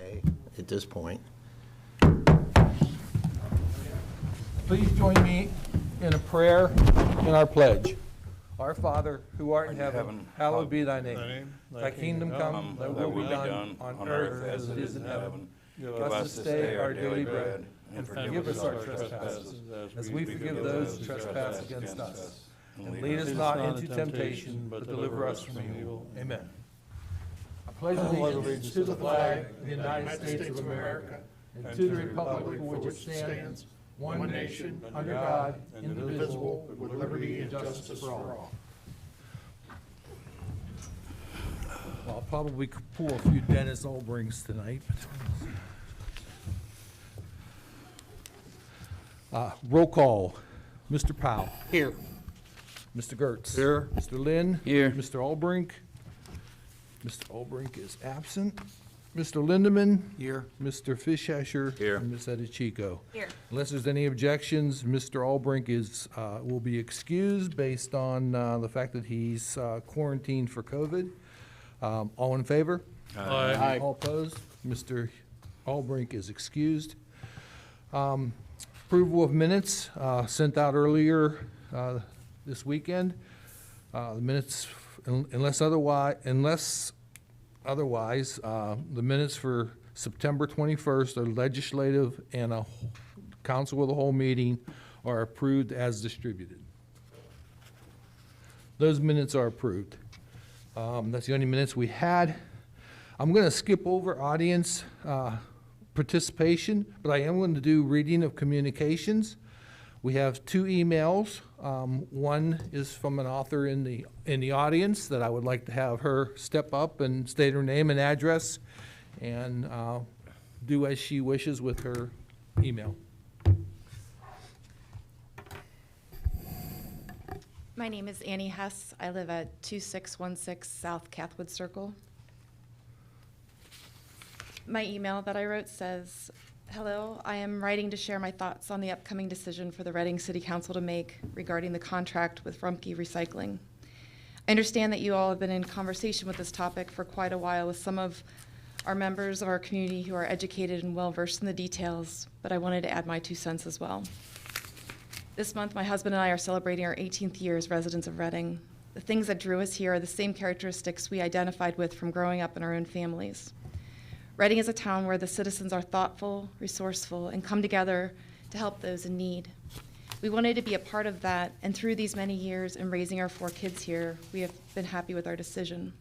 okay at this point. Please join me in a prayer in our pledge. Our Father, who art in heaven, hallowed be thy name. Thy kingdom come, thy will be done on earth as it is in heaven. Give us this day our daily bread, and forgive us our trespasses, as we forgive those who trespass against us. And lead us not into temptation, but deliver us from evil. Amen. I pledge allegiance to the flag of the United States of America, and to the republic for which it stands, one nation, under God, indivisible, with liberty and justice for all. Well, I'll probably pull a few Dennis Olbrings tonight. Roll call. Mr. Powell. Here. Mr. Gertz. Here. Mr. Lynn. Here. Mr. Olbrink. Mr. Olbrink is absent. Mr. Lindeman. Here. Mr. Fishasher. Here. And Ms. Edichico. Here. Unless there's any objections, Mr. Olbrink is, will be excused based on the fact that he's quarantined for COVID. All in favor? Aye. All opposed? Mr. Olbrink is excused. Approval of minutes sent out earlier this weekend. The minutes, unless otherwise, the minutes for September 21st, a legislative and a council of the whole meeting are approved as distributed. Those minutes are approved. That's the only minutes we had. I'm going to skip over audience participation, but I am going to do reading of communications. We have 2 emails. One is from an author in the audience that I would like to have her step up and state her name and address and do as she wishes with her email. My name is Annie Hess. I live at 2616 South Cathwood Circle. My email that I wrote says, "Hello, I am writing to share my thoughts on the upcoming decision for the Reading City Council to make regarding the contract with Rumpke Recycling. I understand that you all have been in conversation with this topic for quite a while with some of our members of our community who are educated and well-versed in the details, but I wanted to add my 2 cents as well. This month, my husband and I are celebrating our 18th year as residents of Reading. The things that drew us here are the same characteristics we identified with from growing up in our own families. Reading is a town where the citizens are thoughtful, resourceful, and come together to help those in need. We wanted to be a part of that, and through these many years in raising our 4 kids here, we have been happy with our decision.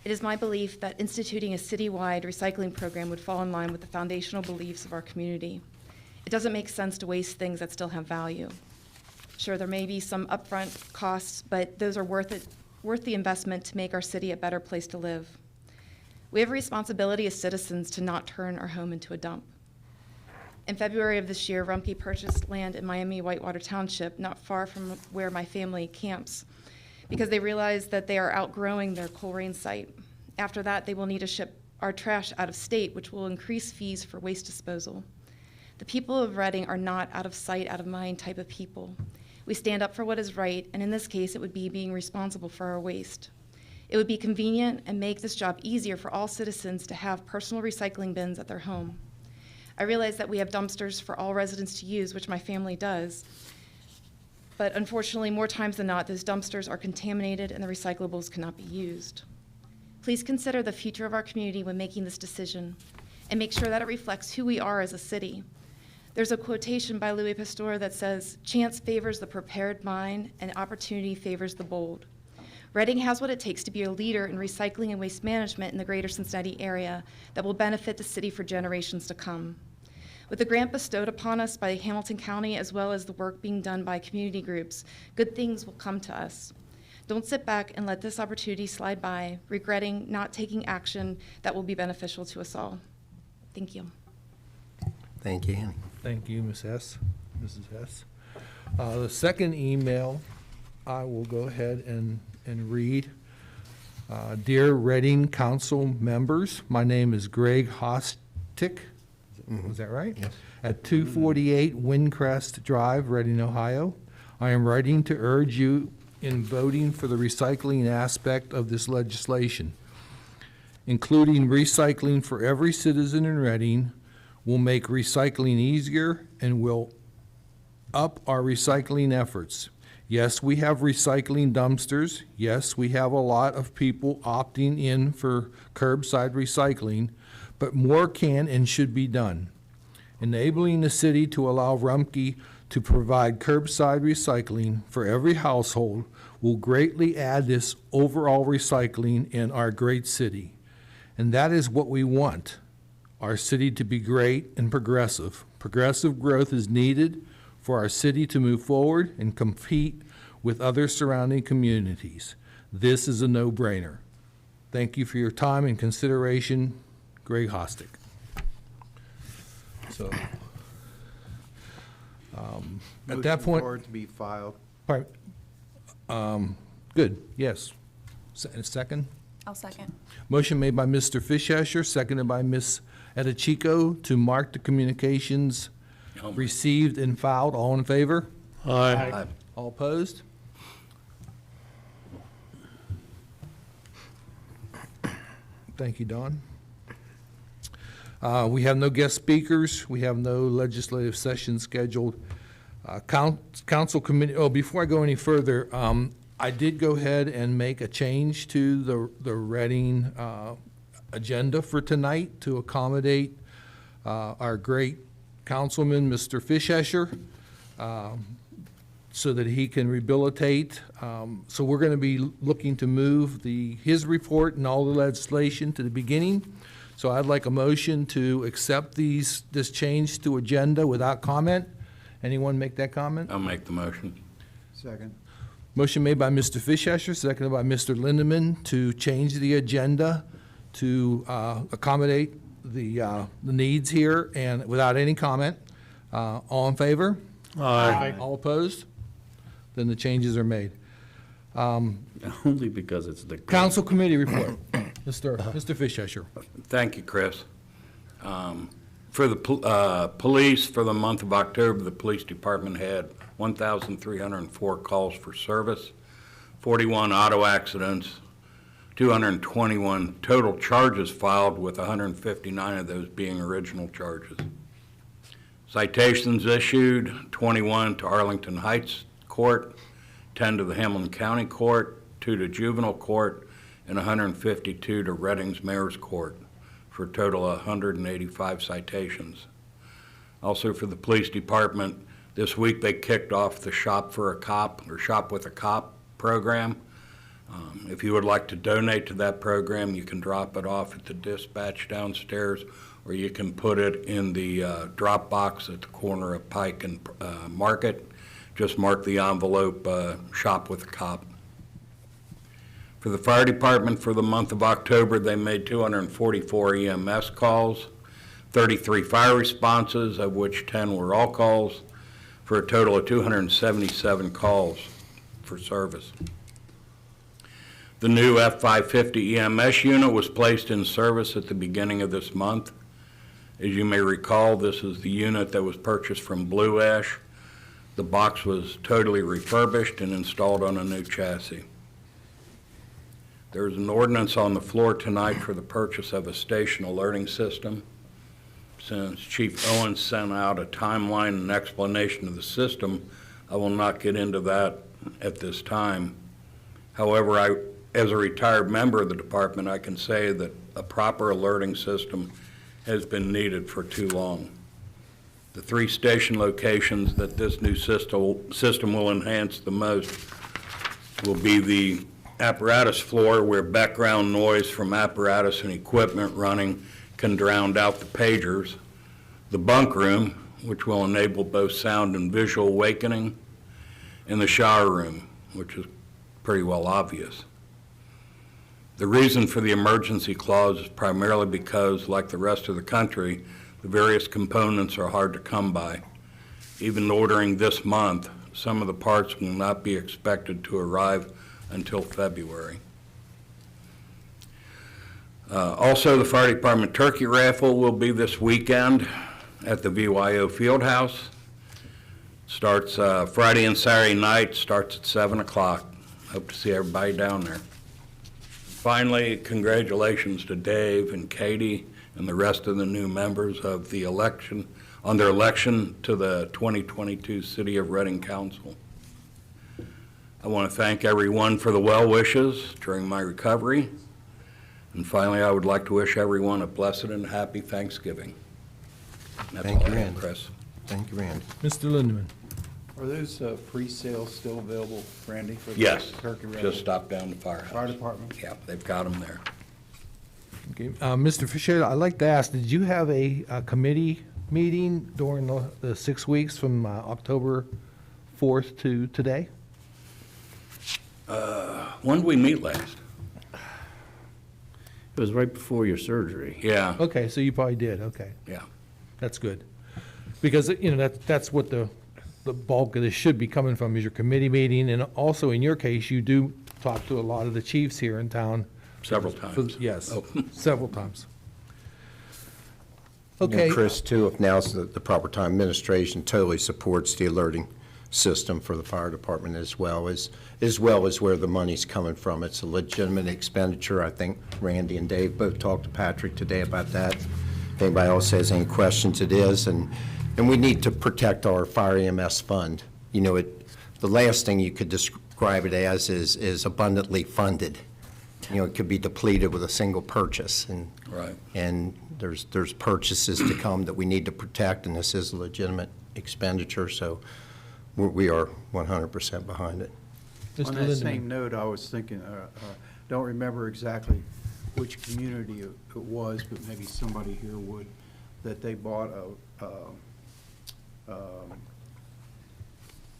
It is my belief that instituting a citywide recycling program would fall in line with the foundational beliefs of our community. It doesn't make sense to waste things that still have value. Sure, there may be some upfront costs, but those are worth the investment to make our city a better place to live. We have a responsibility as citizens to not turn our home into a dump. In February of this year, Rumpke purchased land in Miami Whitewater Township, not far from where my family camps, because they realized that they are outgrowing their Coleraine site. After that, they will need to ship our trash out of state, which will increase fees for waste disposal. The people of Reading are not out of sight, out of mind type of people. We stand up for what is right, and in this case, it would be being responsible for our waste. It would be convenient and make this job easier for all citizens to have personal recycling bins at their home. I realize that we have dumpsters for all residents to use, which my family does, but unfortunately, more times than not, those dumpsters are contaminated and the recyclables cannot be used. Please consider the future of our community when making this decision, and make sure that it reflects who we are as a city. There's a quotation by Louis Pasteur that says, "Chance favors the prepared mind and opportunity favors the bold." Reading has what it takes to be a leader in recycling and waste management in the greater Cincinnati area that will benefit the city for generations to come. With the grant bestowed upon us by Hamilton County, as well as the work being done by community groups, good things will come to us. Don't sit back and let this opportunity slide by, regretting not taking action that will be beneficial to us all. Thank you. Thank you, Annie. Thank you, Mrs. Hess. The second email, I will go ahead and read. Dear Reading Council members, my name is Greg Hostick. Was that right? Yes. At 248 Windcrest Drive, Reading, Ohio. I am writing to urge you in voting for the recycling aspect of this legislation. including recycling for every citizen in Reading, will make recycling easier and will up our recycling efforts. Yes, we have recycling dumpsters. Yes, we have a lot of people opting in for curbside recycling, but more can and should be done. Enabling the city to allow Rumpke to provide curbside recycling for every household will greatly add this overall recycling in our great city. And that is what we want, our city to be great and progressive. Progressive growth is needed for our city to move forward and compete with other surrounding communities. This is a no-brainer. Thank you for your time and consideration, Greg Hostick. So, at that point, Report to be filed. good, yes. Second? I'll second. Motion made by Mr. Fischescher, seconded by Ms. Edichico to mark the communications received and filed. All in favor? Aye. All opposed? Thank you, Don. We have no guest speakers. We have no legislative session scheduled. Council committee, before I go any further, I did go ahead and make a change to the Reading agenda for tonight to accommodate our great councilman, Mr. Fischescher, so that he can rehabilitate. So we're going to be looking to move his report and all the legislation to the beginning. So I'd like a motion to accept this change to agenda without comment. Anyone make that comment? I'll make the motion. Second. Motion made by Mr. Fischescher, seconded by Mr. Lindeman to change the agenda to accommodate the needs here and without any comment. All in favor? Aye. All opposed? Then the changes are made. Only because it's the. Council committee report. Mr. Fischescher. Thank you, Chris. For the police, for the month of October, the police department had 1,304 calls for service, 41 auto accidents, 221 total charges filed, with 159 of those being original charges. Citations issued, 21 to Arlington Heights Court, 10 to the Hamilton County Court, 2 to Juvenile Court, and 152 to Reading's Mayor's Court, for a total of 185 citations. Also for the police department, this week they kicked off the Shop for a Cop, or Shop with a Cop program. If you would like to donate to that program, you can drop it off at the dispatch downstairs, or you can put it in the drop box at the corner of Pike and Market. Just mark the envelope, Shop with a Cop. For the fire department, for the month of October, they made 244 EMS calls, 33 fire responses, of which 10 were all calls, for a total of 277 calls for service. The new F550 EMS unit was placed in service at the beginning of this month. As you may recall, this is the unit that was purchased from Blue Ash. The box was totally refurbished and installed on a new chassis. There's an ordinance on the floor tonight for the purchase of a station alerting system. Since Chief Owens sent out a timeline and explanation of the system, I will not get into that at this time. However, as a retired member of the department, I can say that a proper alerting system has been needed for too long. The 3 station locations that this new system will enhance the most will be the apparatus floor, where background noise from apparatus and equipment running can drown out the pagers, the bunk room, which will enable both sound and visual awakening, and the shower room, which is pretty well obvious. The reason for the emergency clause is primarily because, like the rest of the country, the various components are hard to come by. Even ordering this month, some of the parts will not be expected to arrive until February. Also, the fire department turkey raffle will be this weekend at the VYO Fieldhouse. Starts Friday and Saturday night, starts at 7 o'clock. Hope to see everybody down there. Finally, congratulations to Dave and Katie and the rest of the new members of the election, on their election to the 2022 City of Reading Council. I want to thank everyone for the well wishes during my recovery. And finally, I would like to wish everyone a blessed and happy Thanksgiving. That's Thank all you, I have, Randy. Chris. Thank you, Randy. Mr. Lindeman. Are those pre-sales still available, Randy? For the Yes, turkey just wrap? stop down to Firehouse. Fire department? Yeah, they've got them there. Okay, Mr. Fisher, I'd like to ask, did you have a committee meeting during the 6 weeks from October 4th to today? When did we meet last? It was right before your surgery. Yeah, Okay, so you probably did, okay. yeah. That's good. Because, that's what the bulk of this should be coming from, is your committee meeting, and also in your case, you do talk to a lot of the chiefs here in town. Several times. Yes, Oh. several times. You Okay. know, Chris, too, if now's the proper time, administration totally supports the alerting system for the fire department as well as where the money's coming from. It's a legitimate expenditure. I think Randy and Dave both talked to Patrick today about that. If anybody else has any questions, it is. And we need to protect our fire EMS fund. You know, the last thing you could describe it as is abundantly funded. You know, it could be depleted with a single purchase. Right. And there's purchases to come that we need to protect, and this is a legitimate expenditure, so we are 100% behind it. Mr. On that Lindeman. same note, I was thinking, don't remember exactly which community it was, but maybe somebody here would, that they bought a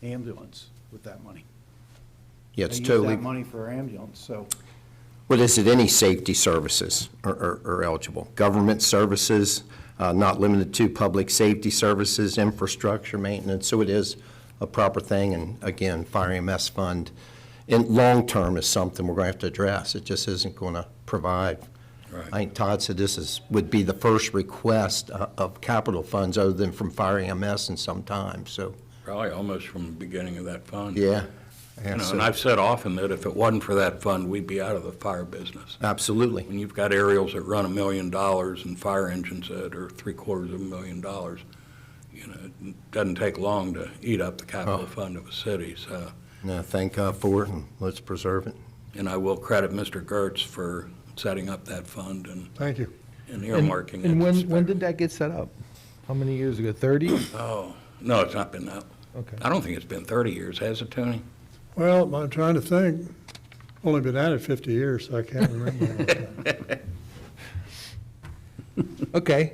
ambulance with that money. Yeah, it's They used totally, that money for ambulance, so. what is it, any safety services are eligible. Government services, not limited to public safety services, infrastructure, maintenance, so it is a proper thing, and again, fire EMS fund, in long-term is something we're going to have to address. It just isn't going to provide. Right. I think Todd said this would be the first request of capital funds other than from fire EMS in some time, so, Probably almost from the beginning of that fund. yeah. You know, and I've said often that if it wasn't for that fund, we'd be out of the fire business. Absolutely. When you've got aerials that run $1 million and fire engines that are $750,000, you know, it doesn't take long to eat up the capital fund of a city. So, No, thank God for it, and let's preserve it. and I will credit Mr. Gertz for setting up that fund and Thank you. earmarking it. And when did that get set up? How many years ago, 30? Oh, no, it's not been that. Okay. I don't think it's been 30 years, has it, Tony? Well, I'm trying to think. Only been at it 50 years, so I can't remember. Okay.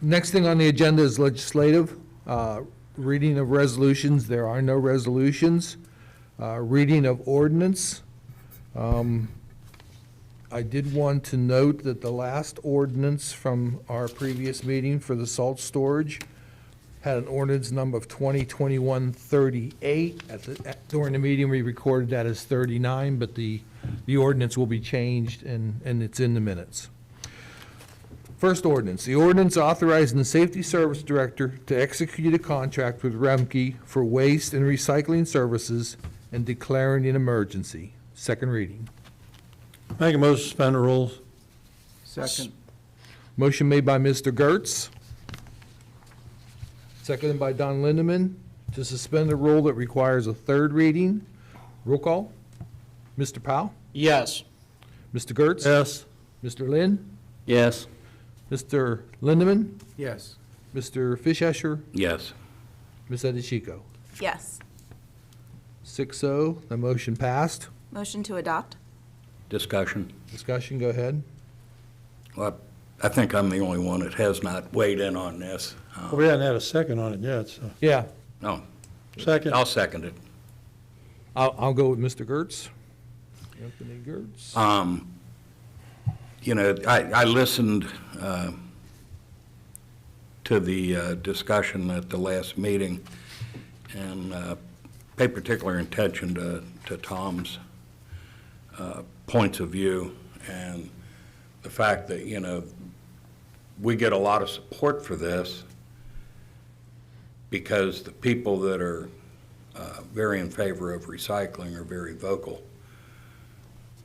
Next thing on the agenda is legislative. Reading of resolutions, there are no resolutions. Reading of ordinance. I did want to note that the last ordinance from our previous meeting for the salt storage had an ordinance number of 2021-38. During the meeting, we recorded that as 39, but the ordinance will be changed, and it's in the minutes. First ordinance, the ordinance authorizing the Safety Service Director to execute a contract with Remke for waste and recycling services and declaring an emergency. Second reading. Make a motion to suspend the rules. Second. Motion made by Mr. Gertz, seconded by Don Lindeman, to suspend the rule that requires a third reading. Roll call. Mr. Powell? Yes. Mr. Gertz? Yes. Mr. Lynn? Yes. Mr. Lindeman? Yes. Mr. Fischescher? Yes. Ms. Adichiko? Yes. 6-0, the motion passed. Motion to adopt? Discussion. Discussion, go ahead. Well, I think I'm the only one that has not weighed in on this. Well, we hadn't had a second on it yet, so. Yeah, No, Second. I'll second it. I'll go with Mr. Gertz. Anthony Gertz. You know, I listened to the discussion at the last meeting and pay particular attention to Tom's points of view and the fact that, you know, we get a lot of support for this because the people that are very in favor of recycling are very vocal.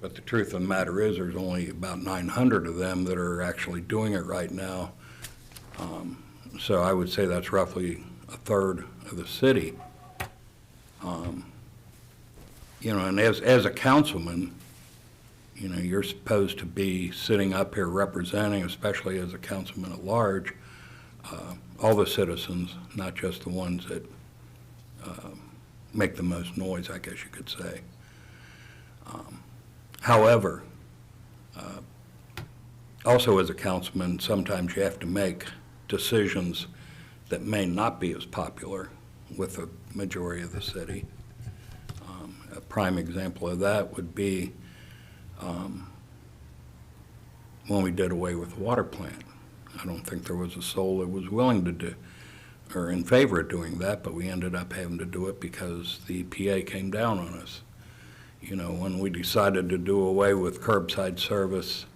But the truth of the matter is, there's only about 900 of them that are actually doing it right now. So I would say that's roughly a third of the city. You know, and as a councilman, you know, you're supposed to be sitting up here representing, especially as a councilman at large, all the citizens, not just the ones that make the most noise, I guess you could say. However, also as a councilman, sometimes you have to make decisions that may not be as popular with the majority of the city. A prime example of that would be when we did away with the water plant. I don't think there was a soul that was willing to do or in favor of doing that, but we ended up having to do it because the EPA came down on us. You know, when we decided to do away with curbside service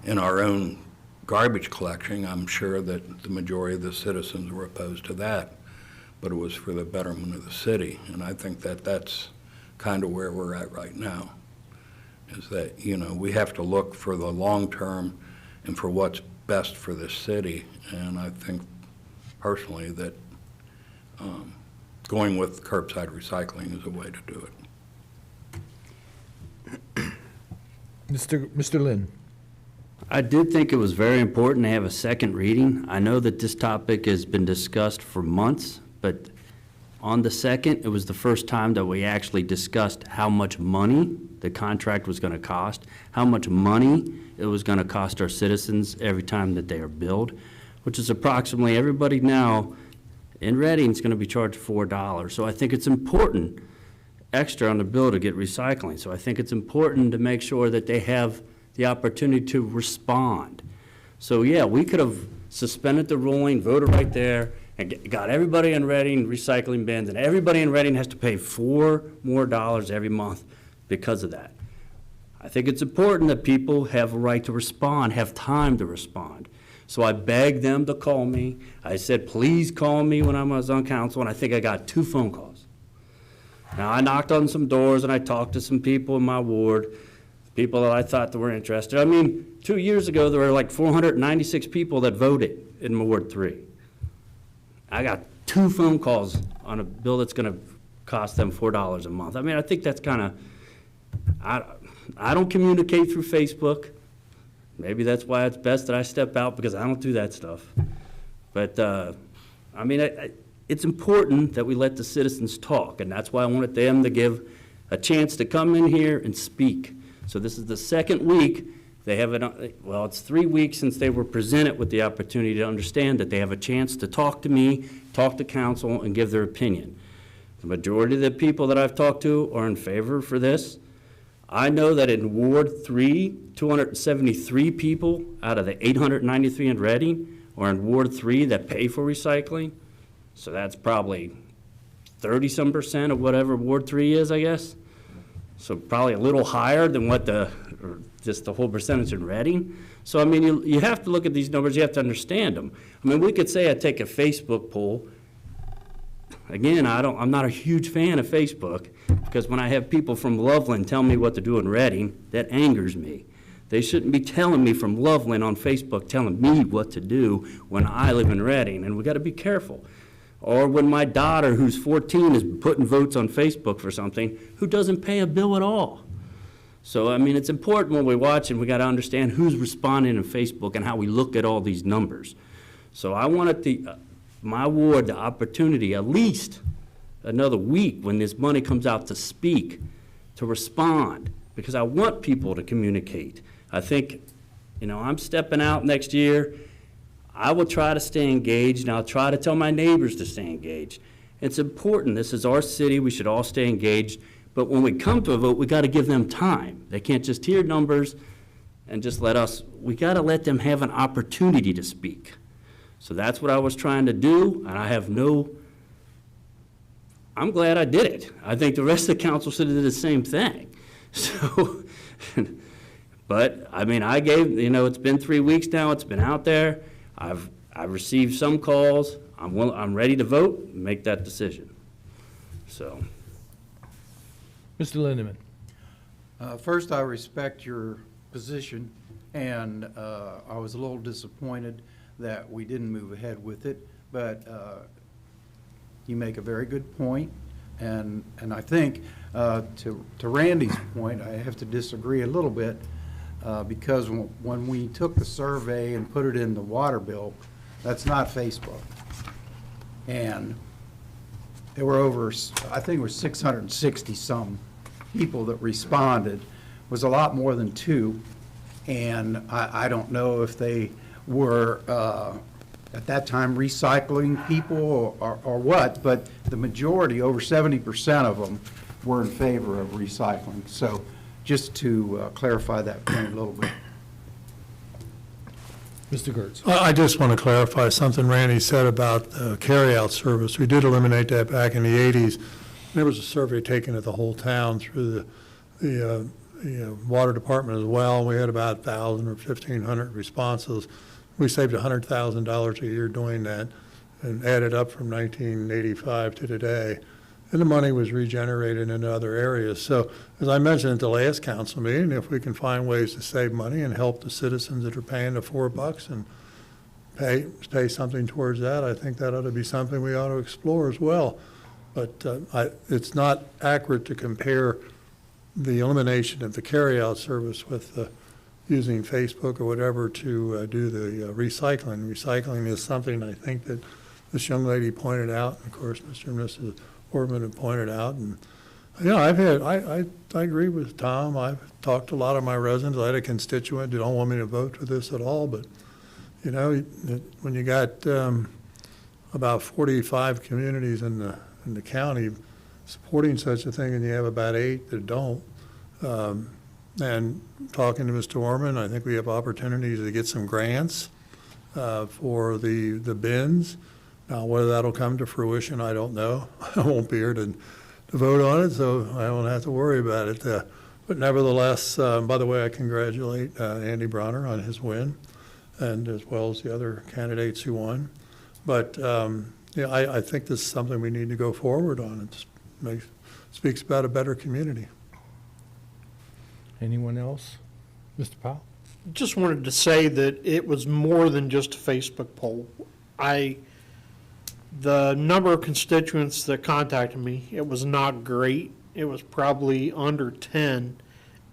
in our own garbage collection, I'm sure that the majority of the citizens were opposed to that, but it was for the betterment of the city. And I think that that's kind of where we're at right now, is that, you know, we have to look for the long term and for what's best for this city. And I think personally that going with curbside recycling is a way to do it. Mr. Lynn. I did think it was very important to have a second reading. I know that this topic has been discussed for months, but on the second, it was the first time that we actually discussed how much money the contract was going to cost, how much money it was going to cost our citizens every time that they are billed, which is approximately everybody now in Reading is going to be charged $4. So I think it's important extra on the bill to get recycling. So I think it's important to make sure that they have the opportunity to respond. So yeah, we could have suspended the ruling, voted right there, and got everybody in Reading recycling bins, and everybody in Reading has to pay $4 more every month because of that. I think it's important that people have a right to respond, have time to respond. So I begged them to call me. I said, please call me when I was on council, and I think I got 2 phone calls. Now, I knocked on some doors and I talked to some people in my ward, people that I thought that were interested. I mean, 2 years ago, there were like 496 people that voted in Ward 3. I got 2 phone calls on a bill that's going to cost them $4 a month. I mean, I think that's kind of, I don't communicate through Facebook. Maybe that's why it's best that I step out, because I don't do that stuff. But, I mean, it's important that we let the citizens talk, and that's why I wanted them to give a chance to come in here and speak. So this is the second week. They have well, it's 3 weeks since they were presented with the opportunity to understand that they have a chance to talk to me, talk to council, and give their opinion. The majority of the people that I've talked to are in favor for this. I know that in Ward 3, 273 people out of the 893 in Reading are in Ward 3 that pay for recycling. So that's probably 30-some% of whatever Ward 3 is, I guess. So probably a little higher than what just the whole percentage in Reading. So, I mean, you have to look at these numbers, you have to understand them. I mean, we could say I take a Facebook poll. Again, I'm not a huge fan of Facebook, because when I have people from Loveland tell me what to do in Reading, that angers me. They shouldn't be telling me from Loveland on Facebook, telling me what to do when I live in Reading, and we got to be careful. Or when my daughter, who's 14, is putting votes on Facebook for something, who doesn't pay a bill at all. So, I mean, it's important when we watch, and we got to understand who's responding on Facebook and how we look at all these numbers. So I wanted my ward the opportunity, at least another week when this money comes out, to speak, to respond, because I want people to communicate. I think, you know, I'm stepping out next year. I will try to stay engaged, and I'll try to tell my neighbors to stay engaged. It's important. This is our city. We should all stay engaged. But when we come to a vote, we got to give them time. They can't just hear numbers and just let us. We got to let them have an opportunity to speak. So that's what I was trying to do, and I have I'm glad I did it. I think the rest of the council should have did the same thing. So, but, I mean, it's been 3 weeks now. It's been out there. I've received some calls. I'm ready to vote and make that decision. So. Mr. Lindeman. First, I respect your position, and I was a little disappointed that we didn't move ahead with it, but you make a very good point, and I think, to Randy's point, I have to disagree a little bit, because when we took the survey and put it in the water bill, that's not Facebook. And there were over, I think it was 660-some people that responded, was a lot more than 2. And I don't know if they were, at that time, recycling people or what, but the majority, over 70% of them, were in favor of recycling. So just to clarify that point a little bit. Mr. Gertz. I just want to clarify something Randy said about carryout service. We did eliminate that back in the 80s. There was a survey taken of the whole town through the water department as well. We had about 1,000 or 1,500 responses. We saved $100,000 a year doing that and added up from 1985 to today. And the money was regenerated in other areas. So as I mentioned at the last council meeting, if we can find ways to save money and help the citizens that are paying the $4 and pay something towards that, I think that ought to be something we ought to explore as well. But it's not accurate to compare the elimination of the carryout service with using Facebook or whatever to do the recycling. Recycling is something I think that this young lady pointed out, and of course Mr. and Mrs. Ortman have pointed out. And I agree with Tom. I've talked to a lot of my residents. I had a constituent who don't want me to vote for this at all, but when you got about 45 communities in the county supporting such a thing, and you have about 8 that don't. And talking to Mr. Orman, I think we have opportunities to get some grants for the bins. Now, whether that'll come to fruition, I don't know. I won't be here to vote on it, so I don't have to worry about it. But nevertheless, by the way, I congratulate Andy Bronner on his win, and as well as the other candidates who won. But I think this is something we need to go forward on. It speaks about a better community. Anyone else? Mr. Powell? Just wanted to say that it was more than just a Facebook poll. The number of constituents that contacted me, it was not great. It was probably under 10.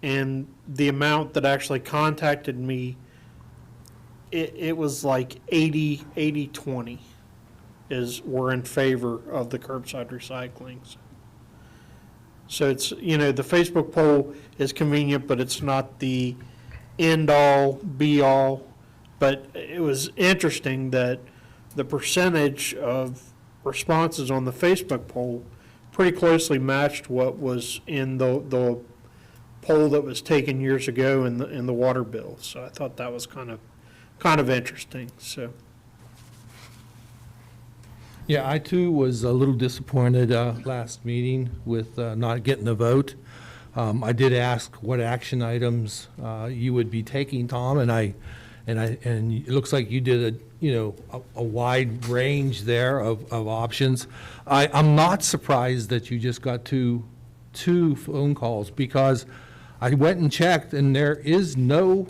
And the amount that actually contacted me, it was like 80-20 were in favor of the curbside recycling. So it's, the Facebook poll is convenient, but it's not the end-all, be-all. But it was interesting that the percentage of responses on the Facebook poll pretty closely matched what was in the poll that was taken years ago in the water bill. So I thought that was kind of interesting. So. Yeah, I too was a little disappointed last meeting with not getting a vote. I did ask what action items you would be taking, Tom, and it looks like you did a wide range there of options. I'm not surprised that you just got two phone calls, because I went and checked and there is no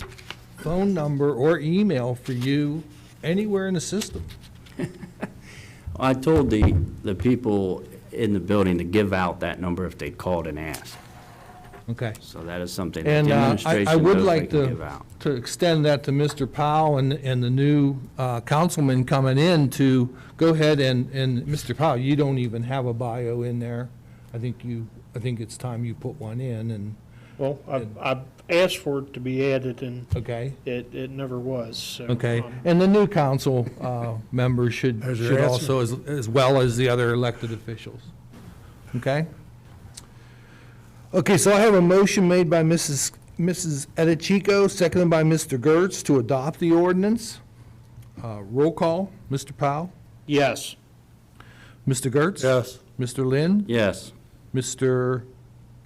phone number or email for you anywhere in the system. I told the people in the building to give out that number if they'd called and asked. Okay. So that is something that And the I administration would knows they like can give out. to extend that to Mr. Powell and the new councilman coming in to go ahead and Mr. Powell, you don't even have a bio in there. I think it's time you put one in and. Well, I asked for it to be added, and Okay. it never was. So, Okay, and the new council members should There's your answer. also, as well as the other elected officials. Okay? Okay, so I have a motion made by Mrs. Edichico, seconded by Mr. Gertz to adopt the ordinance. Roll call, Mr. Powell, yes. Mr. Gertz? Yes. Mr. Lynn? Yes. Mr.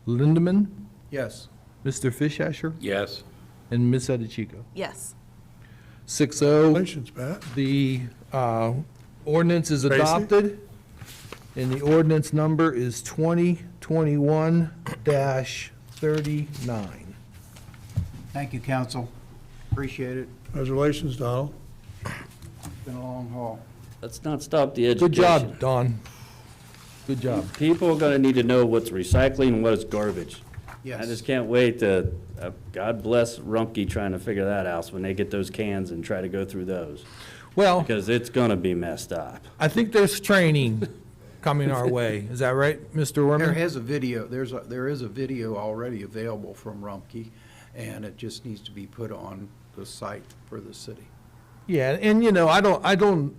Lindeman? Yes. Mr. Fischasher? Yes. And Ms. Edichico? Yes. 6-0. Congratulations, Pat. The ordinance is Tracy? adopted, and the ordinance number is 2021-30. 39. Thank you, council. Appreciate it. Congratulations, Donald. It's been a long haul. Let's not stop the education. Good job, Don. Good job. People are gonna need to know what's recycling and what is garbage. I Yes. just can't wait to, God bless Rumpke trying to figure that out when they get those cans and try to go through those. Well, Because it's gonna be messed up. I think there's training coming our way. Is that right, Mr. There Orman? has a video, there is a video already available from Rumpke, and it just needs to be put on the site for the city. Yeah, and you know, I recycle,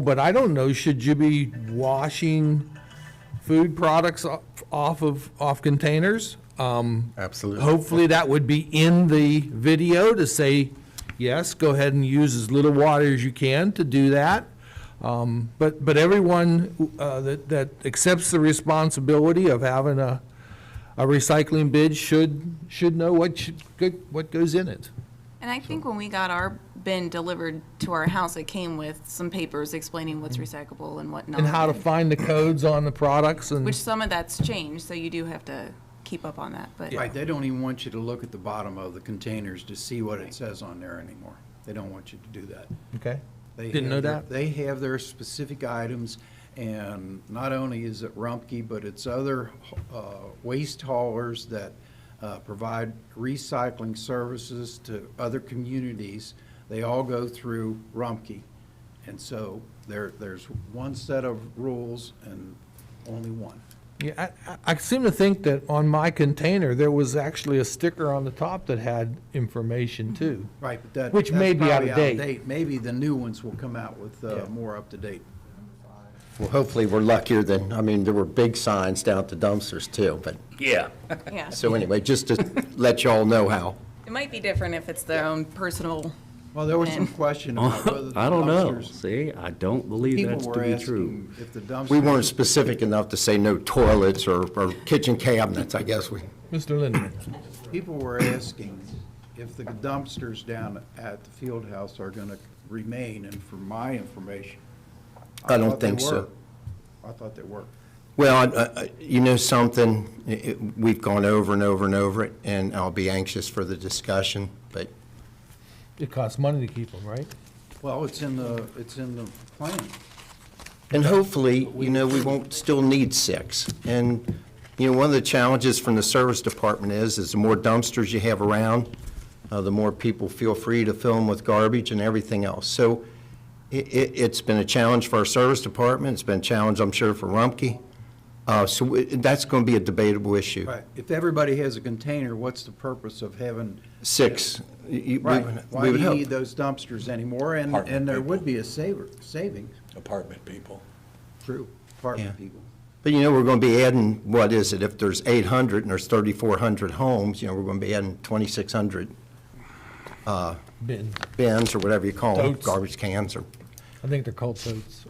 but I don't know, should you be washing food products off containers? Absolutely. Hopefully that would be in the video to say, yes, go ahead and use as little water as you can to do that. But everyone that accepts the responsibility of having a recycling bin should know what goes in it. And I think when we got our bin delivered to our house, it came with some papers explaining what's recyclable and what not. And how to find the codes on the products and. Which some of that's changed, so you do have to keep up on that, but. Right, they don't even want you to look at the bottom of the containers to see what it says on there anymore. They don't want you to do that. Okay. They Didn't know have their- that. They have their specific items, and not only is it Rumpke, but it's other waste haulers that provide recycling services to other communities. They all go through Rumpke. And so there's one set of rules and only one. Yeah, I seem to think that on my container, there was actually a sticker on the top that had information too. Right, but that. Which that's may be out of probably date. Maybe the new ones will come out with more up-to-date. Well, hopefully, we're luckier than, I mean, there were big signs down at the dumpsters too, but, Yeah. Yeah. so anyway, just to let y'all know how. It might be different if it's their own personal. Well, there was some question about whether the I don't know. dumpsters. See, I don't believe People that's to were be true. asking if the dumpsters. We weren't specific enough to say no toilets or kitchen cabinets, I guess we. Mr. Lindeman. People were asking if the dumpsters down at the field house are going to remain, and for my information. I don't thought they think so. were. I thought they were. Well, you know something, we've gone over and over and over it, and I'll be anxious for the discussion, but It costs money to keep them, right? Well, it's in the plan. and hopefully, you know, we won't still need 6. And, you know, one of the challenges from the service department is the more dumpsters you have around, the more people feel free to fill them with garbage and everything else. So it's been a challenge for our service department, it's been a challenge, I'm sure, for Rumpke. So that's going to be a debatable issue. Right. If everybody has a container, what's the purpose of having? 6. Right. Why We do would you hope. need those dumpsters anymore? And Apartment there people. would be a savings. Apartment people. True. Apartment Yeah. people. But, you know, we're going to be adding, what is it, if there's 800 and there's 3,400 homes, you know, we're going to be adding 2,600 Bin. bins or whatever you call them, Totes. garbage cans or, I think they're called totes.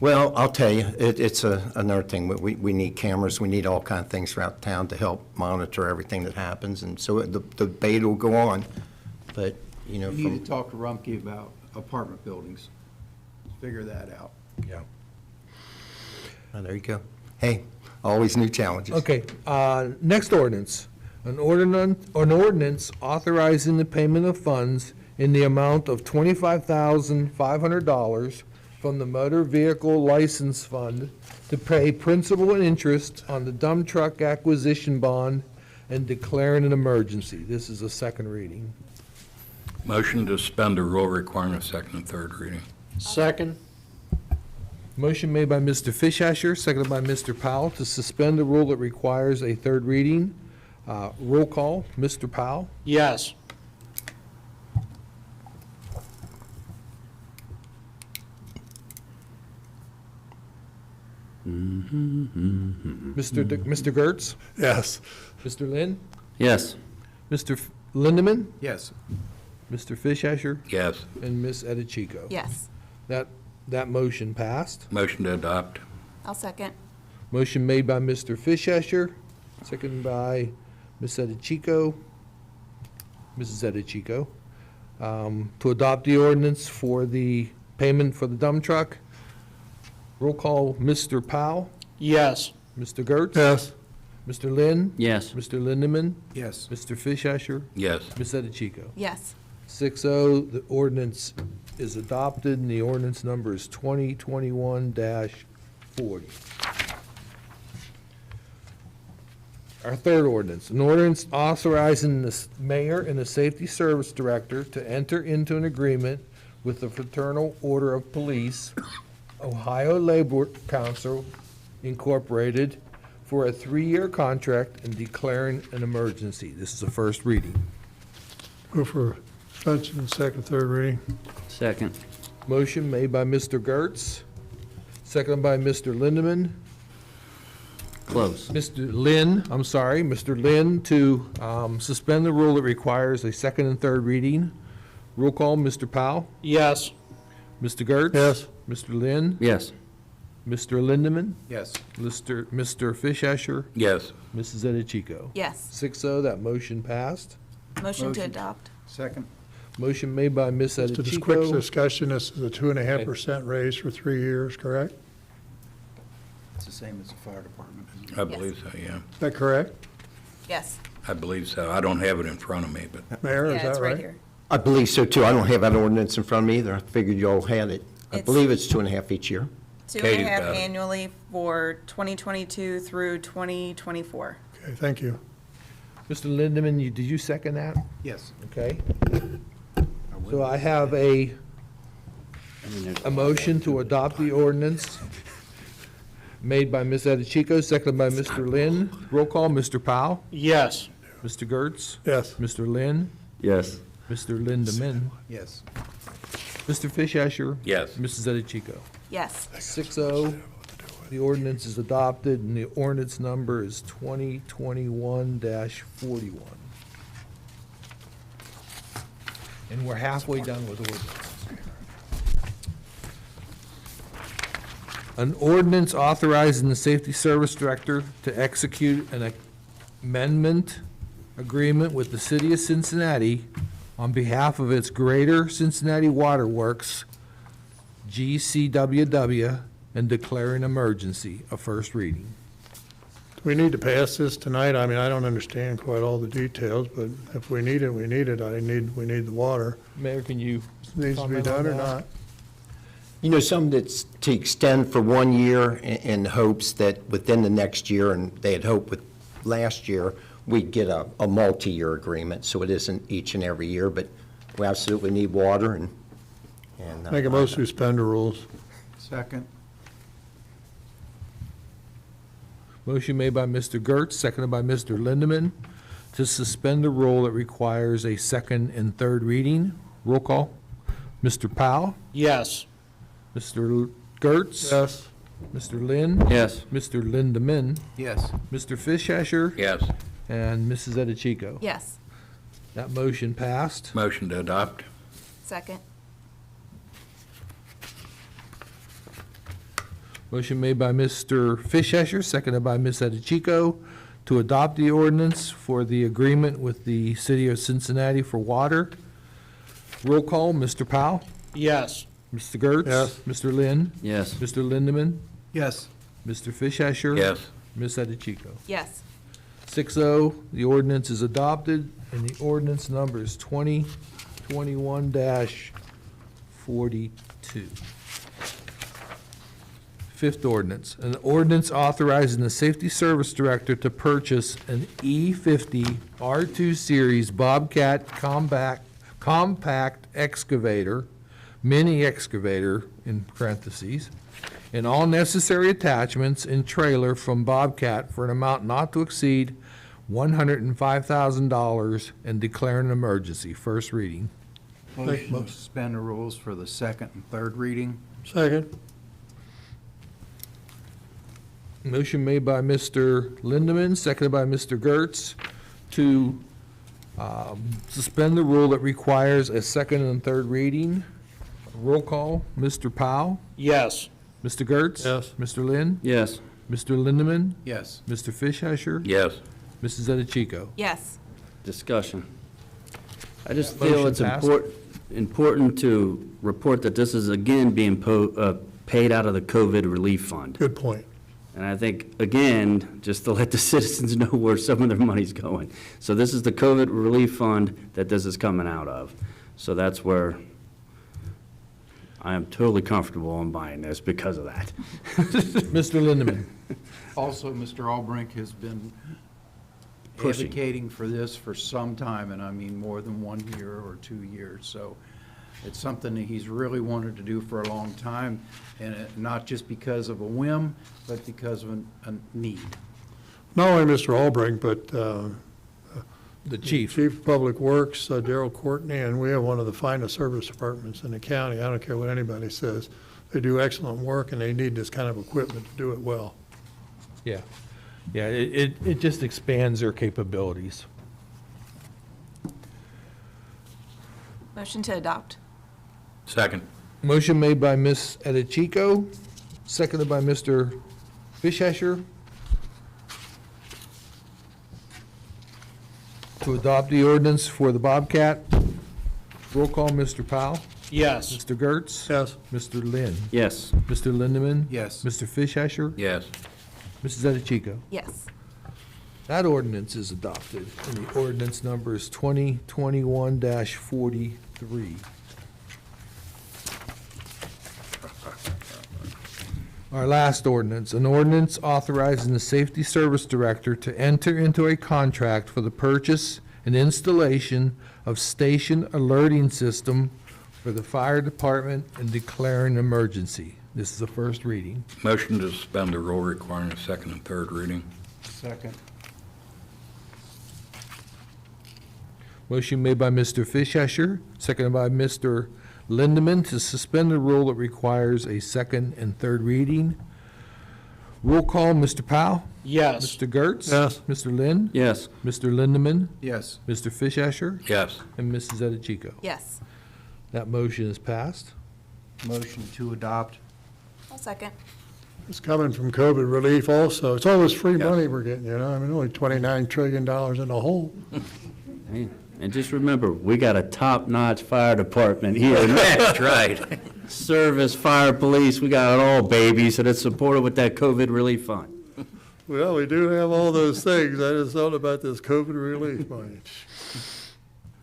well, I'll tell you, it's another thing. We need cameras, we need all kind of things throughout town to help monitor everything that happens, and so the debate will go on. But, you know, You need from, to talk to Rumpke about apartment buildings. Figure that out. Yeah. there you go. Hey, always new challenges. Okay, next ordinance. An ordinance authorizing the payment of funds in the amount of $25,500 from the Motor Vehicle License Fund to pay principal and interest on the dump truck acquisition bond and declaring an emergency. This is a second reading. Motion to suspend the rule requiring a second and third reading. Second? Motion made by Mr. Fishasher, seconded by Mr. Powell, to suspend the rule that requires a third reading. Roll call, Mr. Powell? Yes. Mr. Gertz? Yes. Mr. Lynn? Yes. Mr. Lindeman? Yes. Mr. Fishasher? Yes. And Ms. Edichico? Yes, That motion passed. Motion to adopt. I'll second. Motion made by Mr. Fishasher, seconded by Ms. Edichico, Mrs. Edichico, to adopt the ordinance for the payment for the dump truck. Roll call, Mr. Powell, Yes. Mr. Gertz. Yes. Mr. Lynn? Yes. Mr. Lindeman? Yes. Mr. Fishasher? Yes. Ms. Edichico? Yes. 6-0, the ordinance is adopted, and the ordinance number is 2021-40. Our third ordinance, an ordinance authorizing the mayor and the safety service director to enter into an agreement with the Fraternal Order of Police, Ohio Labor Council Incorporated, for a 3-year contract and declaring an emergency. This is a first reading. Go for suspension and second, third reading. Second. Motion made by Mr. Gertz, seconded by Mr. Lindeman. Close. Mr. Lynn to suspend the rule that requires a second and third reading. Roll call, Mr. Powell, Yes. Mr. Gertz. Yes. Mr. Lynn, Yes. Mr. Lindeman, Yes. Mr. Fishasher, Yes. Mrs. Edichico. Yes. 6-0, that motion passed. Motion to Motion. adopt. Second. Motion made by Ms. Just a quick Edichico. discussion, this is a 2.5% raise for 3 years, correct? It's the same as the fire department. isn't it? I believe so, yeah. Is that correct? Yes. I believe so. I don't have it in front of me, but Mayor, is Yeah, that it's right right? here. I believe so too. I don't have that ordinance in front of me either. I figured you all had it. I It's- believe it's 2.5 each year. 2.5 Katie's got it. annually for 2022 through 2024. Okay, thank you. Mr. Lindeman, did you second that? Yes. Okay. So I have a motion to adopt the ordinance made by Ms. Edichico, seconded by Mr. Lynn. Roll call, Mr. Powell, Yes. Mr. Gertz, Yes. Mr. Lynn, Yes. Mr. Lindeman, Yes. Mr. Fishasher. yes. Mrs. Edichico. Yes. 6-0, the ordinance is adopted, and the ordinance number is 2021-41. And we're halfway done with ordinance. An ordinance authorizing the Safety Service Director to execute an amendment agreement with the City of Cincinnati on behalf of its Greater Cincinnati Water Works, GCWW, and declaring emergency, a first reading. Do we need to pass this tonight? I mean, I don't understand quite all the details, but if we need it, we need it. We need the water. Mayor, can you Needs to be comment on done or that? not? You know, some that's to extend for 1 year in hopes that within the next year, and they had hoped with last year, we'd get a multi-year agreement, so it isn't each and every year, but we absolutely need water and. Make a motion to suspend the rules. Second. Motion made by Mr. Gertz, seconded by Mr. Lindeman, to suspend the rule that requires a second and third reading. Roll call. Mr. Powell, Yes. Mr. Gertz. Yes. Mr. Lynn. Yes. Mr. Lindeman, Yes. Mr. Fishasher, Yes. and Mrs. Edichico. Yes. That motion passed. Motion to adopt. Second. Motion made by Mr. Fishasher, seconded by Ms. Edichico, to adopt the ordinance for the agreement with the City of Cincinnati for water. Roll call, Mr. Powell, Yes. Mr. Gertz. Yes. Mr. Lynn, Yes. Mr. Lindeman, Yes. Mr. Fishasher. Yes. Ms. Edichico. Yes. 6-0, the ordinance is adopted, and the ordinance number is 2021-42. Fifth ordinance, an ordinance authorizing the Safety Service Director to purchase an E50 R2 Series Bobcat compact excavator, mini excavator in parentheses, and all necessary attachments and trailer from Bobcat for an amount not to exceed $105,000 and declare an emergency. First reading. Motion to suspend the rules for the second and third reading. Second. Motion made by Mr. Lindeman, seconded by Mr. Gertz, to suspend the rule that requires a second and third reading. Roll call, Mr. Powell, Yes. Mr. Gertz. Yes. Mr. Lynn, Yes. Mr. Lindeman, Yes. Mr. Fishasher. Yes. Mrs. Edichico. Yes. Discussion. I just Motion feel it's passed. important to report that this is again being paid out of the COVID relief fund. Good point. And I think, again, just to let the citizens know where some of their money's going. So this is the COVID relief fund that this is coming out of. So that's where I am totally comfortable in buying this because of that. Mr. Lindeman. Also, Mr. Albrink has been Pushing. advocating for this for some time, and I mean more than 1 year or 2 years. So it's something that he's really wanted to do for a long time, and not just because of a whim, but because of a need. Not only Mr. Albrecht, but The chief. Chief of Public Works, Darrell Courtney, and we have one of the finest service departments in the county. I don't care what anybody says. They do excellent work, and they need this kind of equipment to do it well. Yeah. Yeah, it just expands their capabilities. Motion to adopt. Second. Motion made by Ms. Edichico, seconded by Mr. Fishesher, to adopt the ordinance for the Bobcat. Roll call, Mr. Powell. Yes. Mr. Gertz. Yes, Mr. Lynn. Yes. Mr. Lindeman. Yes. Mr. Fishesher. Yes. Mrs. Edichico. Yes. That ordinance is adopted, and the ordinance number is 2021-43. Our last ordinance, an ordinance authorizing the Safety Service Director to enter into a contract for the purchase and installation of station alerting system for the fire department and declaring an emergency. This is the first reading. Motion to suspend the rule requiring a second and third reading. Second. Motion made by Mr. Fishesher, seconded by Mr. Lindeman to suspend the rule that requires a second and third reading. Roll call, Mr. Powell. Yes. Mr. Gertz. Yes. Mr. Lynn. Yes. Mr. Lindeman. Yes. Mr. Fishesher. Yes. And Mrs. Edichico. Yes. That motion is passed. Motion to adopt. I'll second. it's coming from COVID relief also. It's always free Yes. money we're getting, I mean, only $29 trillion in the hole. Hey, and just remember, we got a top-notch fire department here. That's right. Service, fire, police, we got it all, baby, so that's supported with that COVID relief fund. Well, we do have all those things. I just thought about this COVID relief money.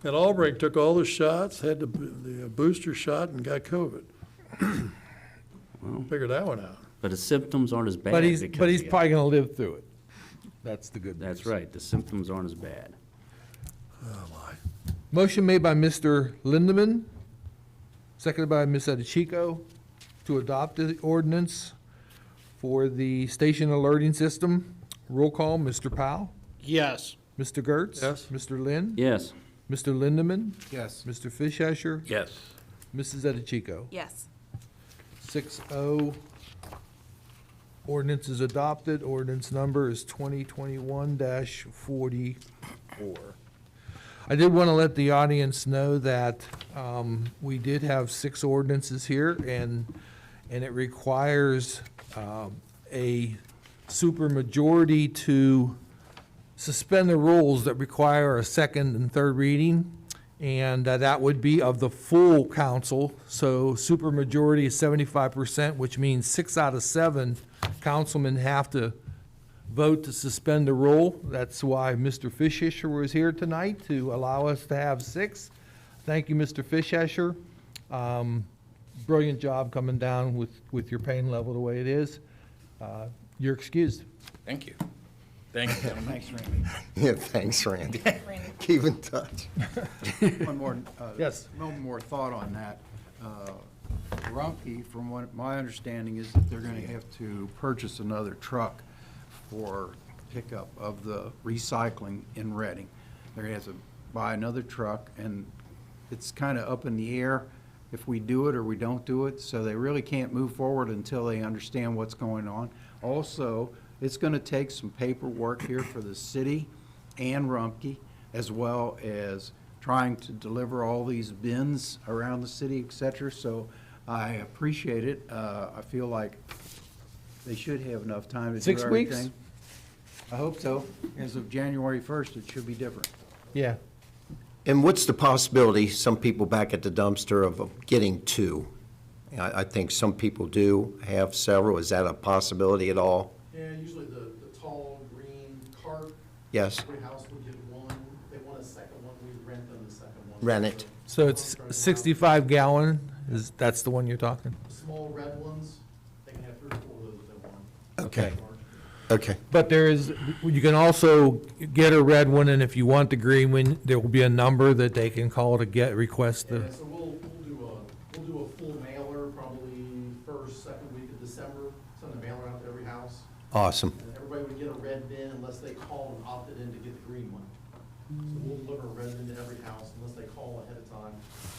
And Albrecht took all the shots, had the booster shot, and got COVID. Figured that one out. But the symptoms aren't as bad. But he's because he got- probably gonna live through it. That's the good news. That's right, the symptoms aren't as bad. Motion made by Mr. Lindeman, seconded by Ms. Edichico, to adopt the ordinance for the station alerting system. Roll call, Mr. Powell. Yes. Mr. Gertz. Yes. Mr. Lynn. Yes. Mr. Lindeman. Yes. Mr. Fishesher. Yes. Mrs. Edichico. Yes. 6-0. Ordinance is adopted. Ordinance number is 2021-44. I did want to let the audience know that we did have 6 ordinances here, and it requires a supermajority to suspend the rules that require a second and third reading, and that would be of the full council. So supermajority is 75%, which means 6 out of 7 councilmen have to vote to suspend the rule. That's why Mr. Fishesher was here tonight, to allow us to have 6. Thank you, Mr. Fishesher. Brilliant job coming down with your pain level the way it is. You're excused. Thank you. Thank you, gentlemen. Thanks, Randy. Yeah, thanks, Randy. Keep in touch. One more. Yes. One more thought on that. Rumpke, from what my understanding is, that they're gonna have to purchase another truck for pickup of the recycling in Reading. They're gonna have to buy another truck, and it's kinda up in the air if we do it or we don't do it, so they really can't move forward until they understand what's going on. Also, it's gonna take some paperwork here for the city and Rumpke, as well as trying to deliver all these bins around the city, et cetera, so I appreciate it. I feel like they should have enough time to do 6 weeks? everything. I hope so. As of January 1st, it should be different. Yeah. And what's the possibility, some people back at the dumpster, of getting 2? I think some people do have several. Is that a possibility at all? Yeah, usually the tall green cart, Yes, every house would get one. If they want a second one, we rent them the second one. rent it. So it's 65 gallon, that's the one you're talking? The small red ones, they can have 3 or 4 of those if they want. Okay. Okay, But there is, you can also get a red one, and if you want the green one, there will be a number that they can call to request the, Yeah, so we'll do a full mailer, probably first, second week of December, send a mailer out to every house. awesome. And everybody would get a red bin unless they called and opted in to get the green one. So we'll deliver a red bin to every house unless they call ahead of time.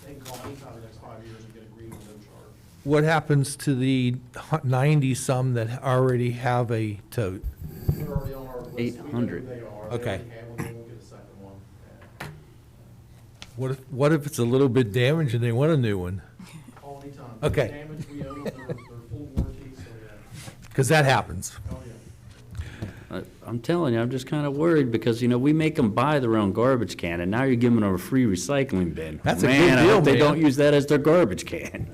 They can call anytime in the next 5 years and get a green one, no charge. what happens to the 90-some that already have a tote? They're already on our list. We know who 800. they are. Okay. They already have one, they won't get a second one. Yeah. What if it's a little bit damaged and they want a new one? Call anytime. Okay. Damage, we own them, they're full warranty, so yeah. Because that happens. Oh, yeah. I'm telling you, I'm just kind of worried because, we make them buy their own garbage can, and now you're giving them a free recycling bin. That's a good Man, I deal, hope they man. don't use that as their garbage can.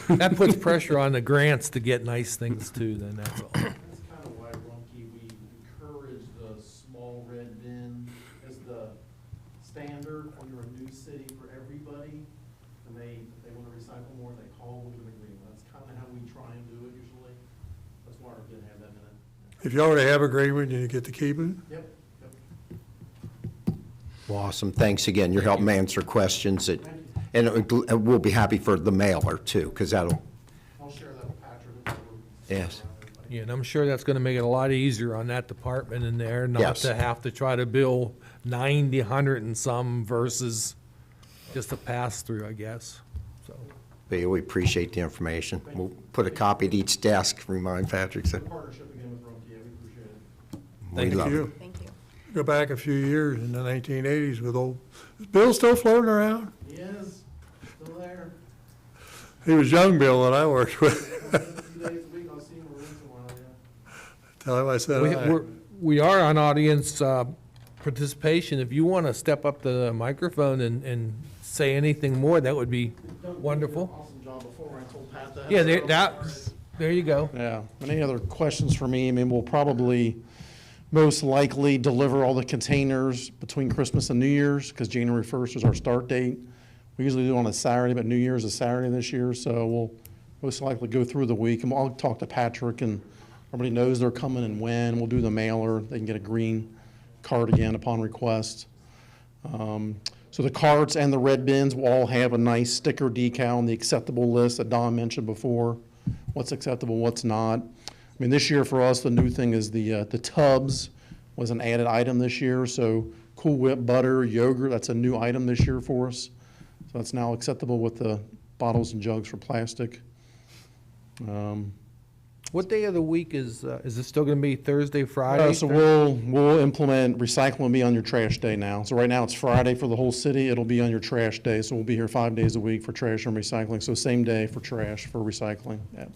That puts pressure on the grants to get nice things too, then that's all. That's kind of why, Rumpke, we encourage the small red bin as the standard when you're a new city for everybody. And if they want to recycle more, they call, we'll give them a green one. That's kind of how we try and do it usually. That's why our bin have that in it. If you already have a green one, you get to keep it? Yep, yep. Well, awesome, thanks again. You're helping answer questions that, Thank you. and we'll be happy for the mailer too, because that'll, I'll share that with Patrick. Yes. Yeah, and I'm sure that's gonna make it a lot easier on that department in there, not Yes. to have to try to bill 90, 100 and some versus just a pass-through, I guess, so. but yeah, we appreciate the information. We'll put a copy at each desk, remind Patrick. So Good partnership again with Rumpke, we appreciate it. we Thank love it. you. Thank you. Go back a few years in the 1980s with old, is Bill still floating around? He is, still there. He was young Bill that I worked with. A few days a week, I'll see him every once in a while, yeah. Tell him I said hi. We are on audience participation. If you wanna step up to the microphone and say anything more, that would be wonderful. Awesome job before, I told Pat that. Yeah, so- there you go. Yeah. Any other questions for me? I mean, we'll probably most likely deliver all the containers between Christmas and New Year's because January 1st is our start date. We usually do it on a Saturday, but New Year's is Saturday this year, so we'll most likely go through the week. And I'll talk to Patrick, and everybody knows they're coming and when. We'll do the mailer. They can get a green card again upon request. So the carts and the red bins will all have a nice sticker decal on the acceptable list that Don mentioned before, what's acceptable, what's not. I mean, this year for us, the new thing is the tubs was an added item this year. So Cool Whip butter, yogurt, that's a new item this year for us. So it's now acceptable with the bottles and jugs for plastic. What day of the week is it still gonna be Thursday, Friday? So we'll implement recycling will be on your trash day now. So right now it's Friday for the whole city. It'll be on your trash day. So we'll be here 5 days a week for trash and recycling. So same day for trash for recycling. Yeah.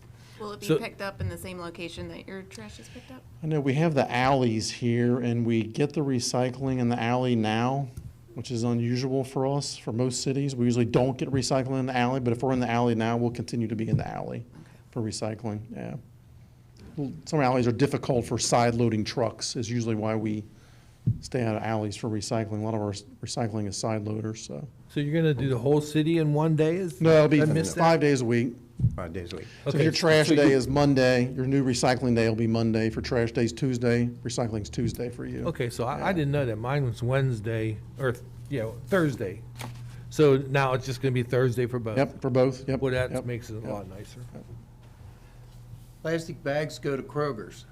Will it be So- picked up in the same location that your trash is picked up? I know we have the alleys here and we get the recycling in the alley now, which is unusual for us, for most cities. We usually don't get recycling in the alley, but if we're in the alley now, we'll continue to be in the alley for recycling, yeah. Well, some alleys are difficult for side-loading trucks, is usually why we stay out of alleys for recycling. A lot of our recycling is side loaders, so. So you're gonna do the whole city in one day? No, it'll be I missed that? 5 days a week. 5 days a week. So if Okay, your trash so day you- is Monday, your new recycling day will be Monday. For trash days Tuesday, recycling's Tuesday for you. Okay, so I didn't know that. Mine was Wednesday, or, Thursday. So now it's just gonna be Thursday for both? Yep, for both, yep. Well, that yep. makes it a lot nicer. Plastic bags go to Kroger's,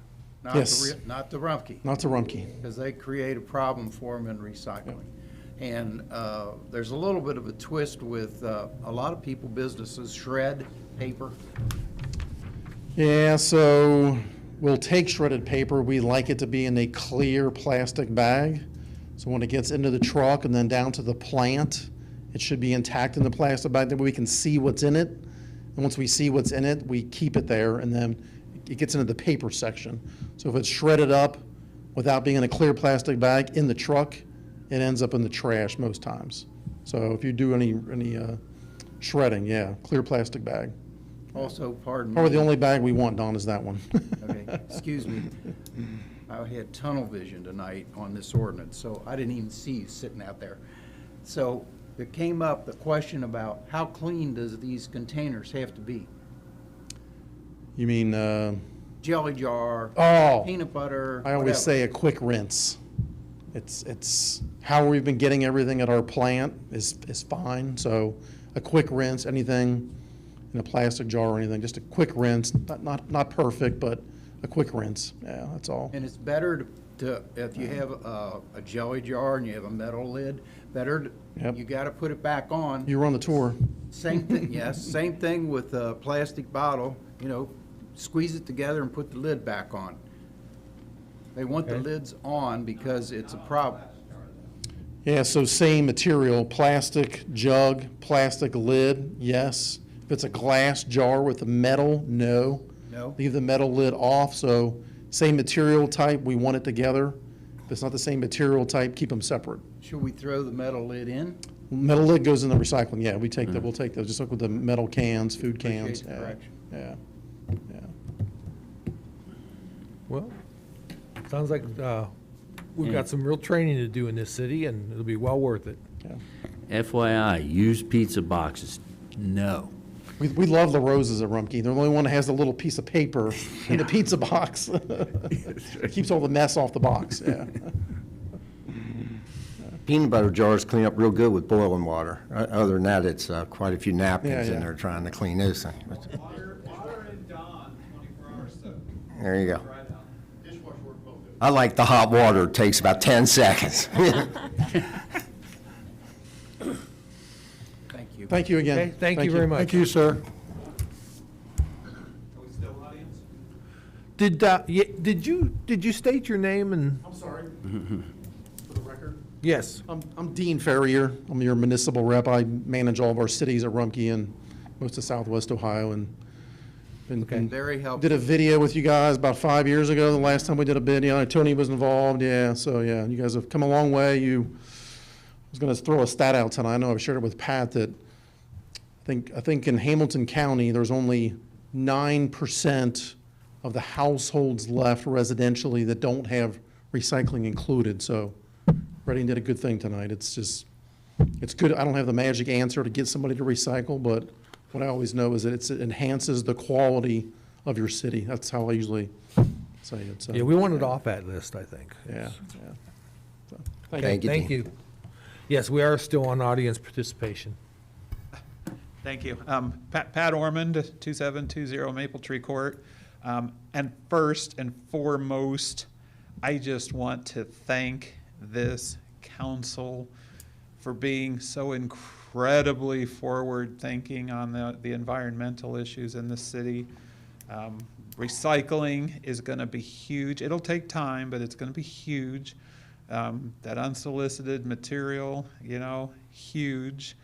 not Yes. not to Rumpke, Not to Rumpke. because they create a problem for them in recycling. And there's a little bit of a twist with a lot of people, businesses shred paper. Yeah, so we'll take shredded paper. We like it to be in a clear plastic bag. So when it gets into the truck and then down to the plant, it should be intact in the plastic bag. That way we can see what's in it. And once we see what's in it, we keep it there, and then it gets into the paper section. So if it's shredded up without being in a clear plastic bag in the truck, it ends up in the trash most times. So if you do any shredding, yeah, clear plastic bag. Also, pardon me. Probably the only bag we want, Don, is that one. Okay, excuse me. I had tunnel vision tonight on this ordinance, so I didn't even see you sitting out there. So it came up, the question about how clean does these containers have to be? You mean, Jelly jar, oh, peanut butter, I always whatever. say a quick rinse. It's how we've been getting everything at our plant is fine, so a quick rinse, anything in a plastic jar or anything, just a quick rinse, not perfect, but a quick rinse, yeah, that's all. And it's better to, if you have a jelly jar and you have a metal lid, better, Yep. you gotta put it back on. You were on the tour. Same thing, yes, same thing with a plastic bottle, you know, squeeze it together and put the lid back on. They want the lids on because it's a problem. Yeah, so same material, plastic jug, plastic lid, yes. If it's a glass jar with a metal, no. No? Leave the metal lid off, so same material type, we want it together. If it's not the same material type, keep them separate. Should we throw the metal lid in? Metal lid goes in the recycling, yeah, we take that, we'll take those, just like with the metal cans, food cans. Appreciate the Yeah, correction. yeah, yeah. Well, sounds like we've got some real training to do in this city, and it'll be well worth it. FYI, used pizza boxes, no. We love the roses at Rumpke. They're the only one that has a little piece of paper in the pizza box. Keeps all the mess off the box, yeah. Peanut butter jars clean up real good with boiling water. Other than that, it's quite a few napkins Yeah, in yeah. there trying to clean those things. Water and Dawn, 24 hours soap. There you go. Right out. Dishwasher work both. I like the hot water. It takes about 10 seconds. Thank you. Thank you again. Okay, thank you very much. Thank you, sir. Are we still audience? Did you state your name and, I'm sorry. For the record? yes, I'm Dean Ferrier. I'm your municipal rep. I manage all of our cities at Rumpke and most of Southwest Ohio, and been Very helpful. did a video with you guys about 5 years ago, the last time we did a video. Tony was involved, yeah, so yeah, you guys have come a long way. I was gonna throw a stat out tonight. I know I've shared it with Pat that I think in Hamilton County, there's only 9% of the households left residentially that don't have recycling included, so Reading did a good thing tonight. It's just, it's good. I don't have the magic answer to get somebody to recycle, but what I always know is that it enhances the quality of your city. That's how I usually say it, so. yeah, we want it off that list, I think. Yeah, yeah. So, Okay, Thank you, thank Dean. you. Yes, we are still on audience participation. Thank you. Pat Ormond, 2720 Maple Tree Court. And first and foremost, I just want to thank this council for being so incredibly forward-thinking on the environmental issues in the city. Recycling is going to be huge. It'll take time, but it's going to be huge. That unsolicited material, huge.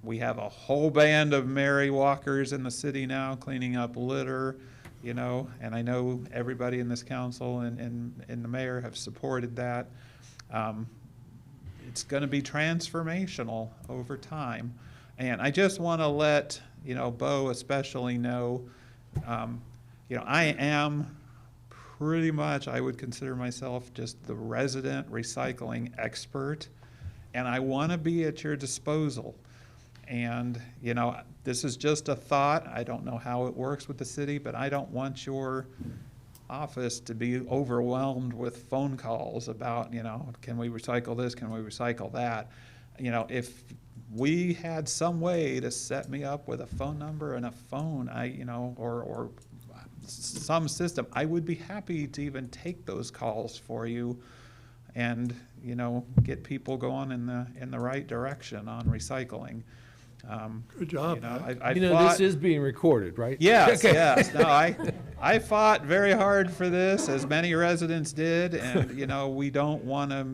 We have a whole band of Mary Walkers in the city now cleaning up litter, and I know everybody in this council and the mayor have supported that. It's going to be transformational over time. And I just want to let, Bo especially know, I am pretty much, I would consider myself just the resident recycling expert, and I want to be at your disposal. And, this is just a thought. I don't know how it works with the city, but I don't want your office to be overwhelmed with phone calls about, can we recycle this? Can we recycle that? If we had some way to set me up with a phone number and a phone, or some system, I would be happy to even take those calls for you and, get people going in the right direction on recycling. Good job, I This fought- is being recorded, right? Yes, Okay. yes. No, I fought very hard for this, as many residents did, and, we don't want to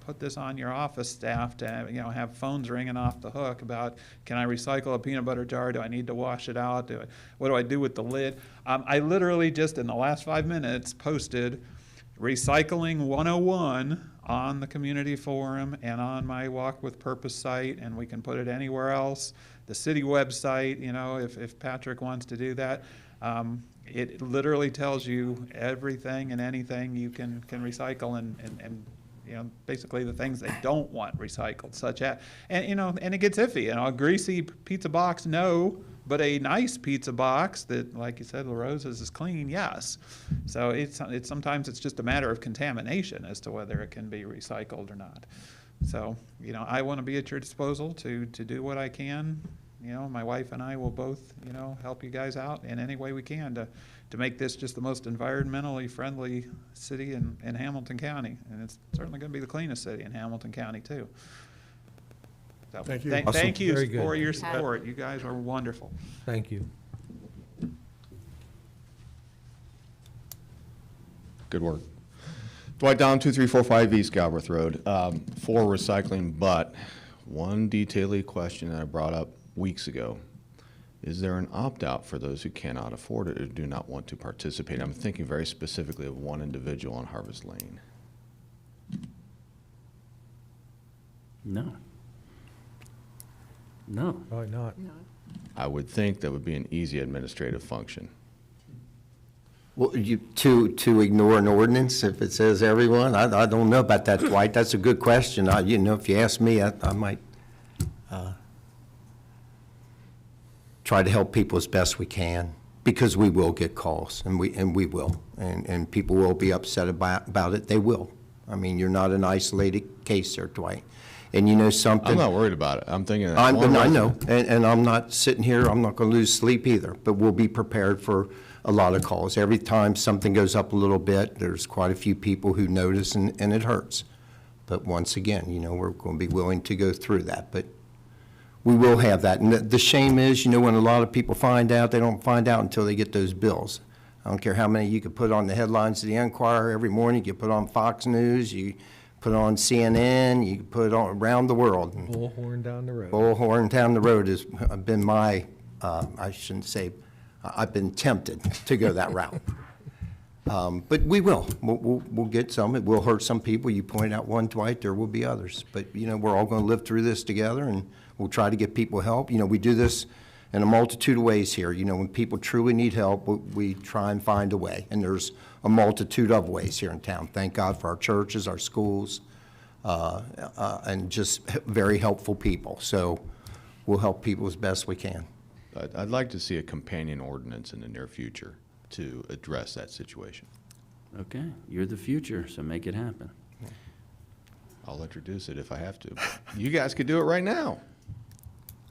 put this on your office staff to, have phones ringing off the hook about, can I recycle a peanut butter jar? Do I need to wash it out? What do I do with the lid? I literally just in the last 5 minutes posted, Recycling 101 on the community forum and on my Walk with Purpose site, and we can put it anywhere else. The city website, you know, if Patrick wants to do that. It literally tells you everything and anything you can recycle and you know, basically the things they don't want recycled, such as, and you know, and it gets iffy. You know, a greasy pizza box, no, but a nice pizza box that, like you said, La Rosa's is clean, yes. So it's sometimes it's just a matter of contamination as to whether it can be recycled or not. So, you know, I want to be at your disposal to do what I can. You know, my wife and I will both, you know, help you guys out in any way we can to make this just the most environmentally friendly city in Hamilton County. And it's certainly going to be the cleanest city in Hamilton County, too. So, Thank you. Thank you Very good. for your support. You guys are wonderful. Thank you. Good work. Dwight Dom, 2345 East Galbraith Road, for recycling, but one detaily question that I brought up weeks ago. Is there an opt-out for those who cannot afford it or do not want to participate? I'm thinking very specifically of one individual on Harvest Lane. No. No. Probably not. I would think that would be an easy administrative function. Well, to ignore an ordinance if it says everyone, I don't know about that, Dwight. That's a good question. You know, if you ask me, I might try to help people as best we can, because we will get calls, and we will, and people will be upset about it. They will. I mean, you're not an isolated case there, Dwight. And you know something? I'm not worried about it. I'm thinking that. I know, and I'm not sitting here, I'm not going to lose sleep either, but we'll be prepared for a lot of calls. Every time something goes up a little bit, there's quite a few people who notice, and it hurts. But once again, you know, we're going to be willing to go through that, but we will have that. And the shame is, you know, when a lot of people find out, they don't find out until they get those bills. I don't care how many you could put on the headlines of the Enquirer every morning. You put on Fox News, you put on CNN, you put it on around the world. Bullhorn down the road. Bullhorn down the road has been my, I shouldn't say, I've been tempted to go that route. But we will. We'll get some. It will hurt some people. You point out one, Dwight, there will be others. But, you know, we're all going to live through this together, and we'll try to get people help. You know, we do this in a multitude of ways here. You know, when people truly need help, we try and find a way. And there's a multitude of ways here in town. Thank God for our churches, our schools, and just very helpful people. So we'll help people as best we can. I'd like to see a companion ordinance in the near future to address that situation. Okay, you're the future, so make it happen. I'll introduce it if I have to. You guys could do it right now.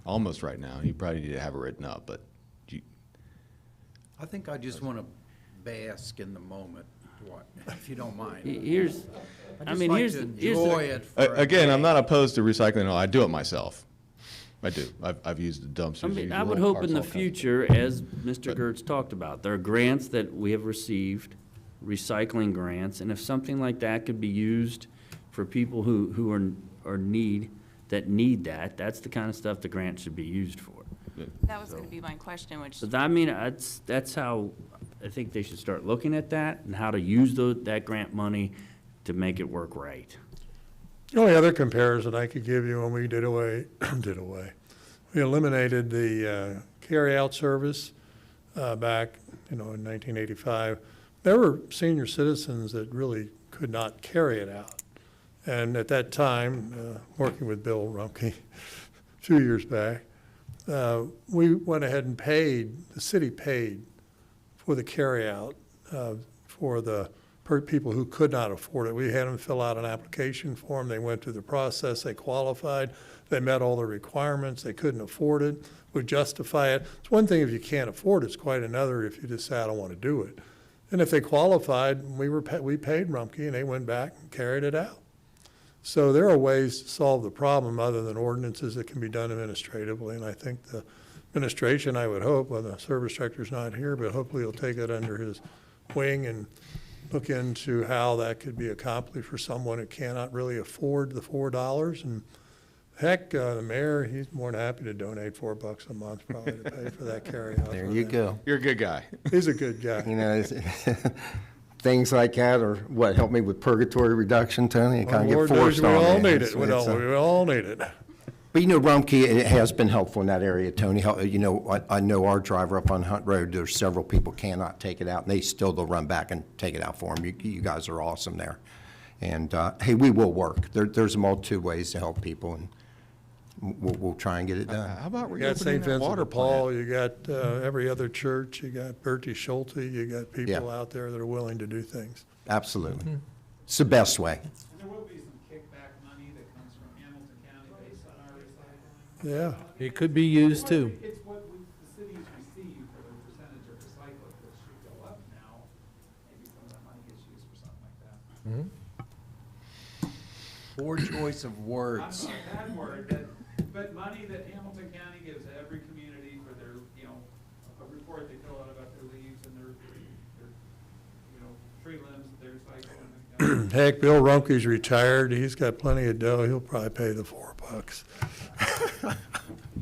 Almost right now. You probably need to have it written up, but I think I just want to bask in the moment, Dwight, if you don't mind. Here's, I I just mean, like here's to the, here's enjoy the, it for a again, I'm day. not opposed to recycling. No, I do it myself. I do. I've used the dumpsters. I mean, used the I would little hope in parts, the all kinds. future, as Mr. Gertz talked about, there are grants that we have received, recycling grants, and if something like that could be used for people who are need that, that's the kind of stuff the grant should be used for. That was going to be my question, which, So I mean, that's how I think they should start looking at that and how to use that grant money to make it work right. The only other comparison I could give you when we we eliminated the carry-out service back, you know, in 1985. There were senior citizens that really could not carry it out. And at that time, working with Bill Rumpke a few years back, we went ahead and the city paid for the carry-out for the people who could not afford it. We had them fill out an application form. They went through the process. They qualified. They met all the requirements. They couldn't afford it. Would justify it. It's one thing if you can't afford it. It's quite another if you just say, I don't want to do it. And if they qualified, we paid Rumpke, and they went back and carried it out. So there are ways to solve the problem other than ordinances that can be done administratively. And I think the administration, I would hope, well, the service director's not here, but hopefully he'll take it under his wing and look into how that could be accomplished for someone who cannot really afford the $4. And heck, the mayor, he's more than happy to donate $4 a month probably to pay for that carry out. There you go. You're a good guy. He's a good guy. You know, things like that, or what, help me with purgatory reduction, Tony? You Our kind of Lord get knows forced we on me. all need It's- it. We it's, we all need it. But you know, Rumpke, it has been helpful in that area, Tony. You know, I know our driver up on Hunt Road, there's several people cannot take it out, and they'll run back and take it out for them. You guys are awesome there. And, hey, we will work. There's a multitude of ways to help people, and we'll try and get it done. How about You got reopening St. that Vincent water de Paul, plant? you got every other church, you got Bertie Schulte, you got people out there that are willing to do things. Absolutely. It's the best way. And there will be some kickback money that comes from Hamilton County based on our recycling. Yeah. It could be used too. It's what the cities receive for the percentage of recycling, which should go up now. Maybe some of that money gets used for something like that. Poor choice of words. Not a bad word, but money that Hamilton County gives every community for their, you know, a report they fill out about their leaves and their, you know, tree limbs that they recycle. Heck, Bill Rumpke's retired. He's got plenty of dough. He'll probably pay the $4.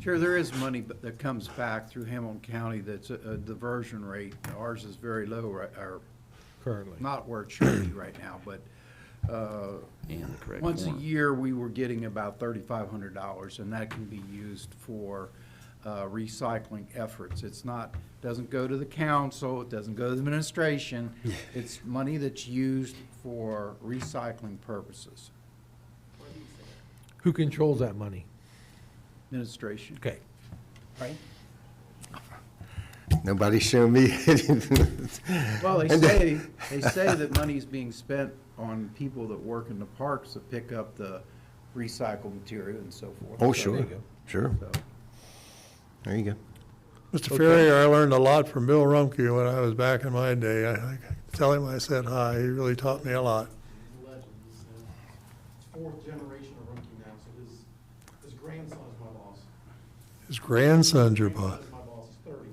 Sure, there is money that comes back through Hamilton County that's a diversion rate. Ours is very low, or Currently. not where it should be right now, but And the correct once a form. year, we were getting about $3,500, and that can be used for recycling efforts. It's not, doesn't go to the council, it doesn't go to the administration. It's money that's used for recycling purposes. Who controls that money? Administration, Okay. right? Nobody's showing me anything. Well, they say that money's being spent on people that work in the parks that pick up the recycled material and so forth. Oh, So, sure, sure. so, There you go. Mr. Ferrier, I learned a lot from Bill Rumpke when I was back in my day. I tell him I said hi. He really taught me a lot. Legend. It's fourth generation of Rumpke now, so his grandson is my boss. His grandson's your boss. My boss is 30.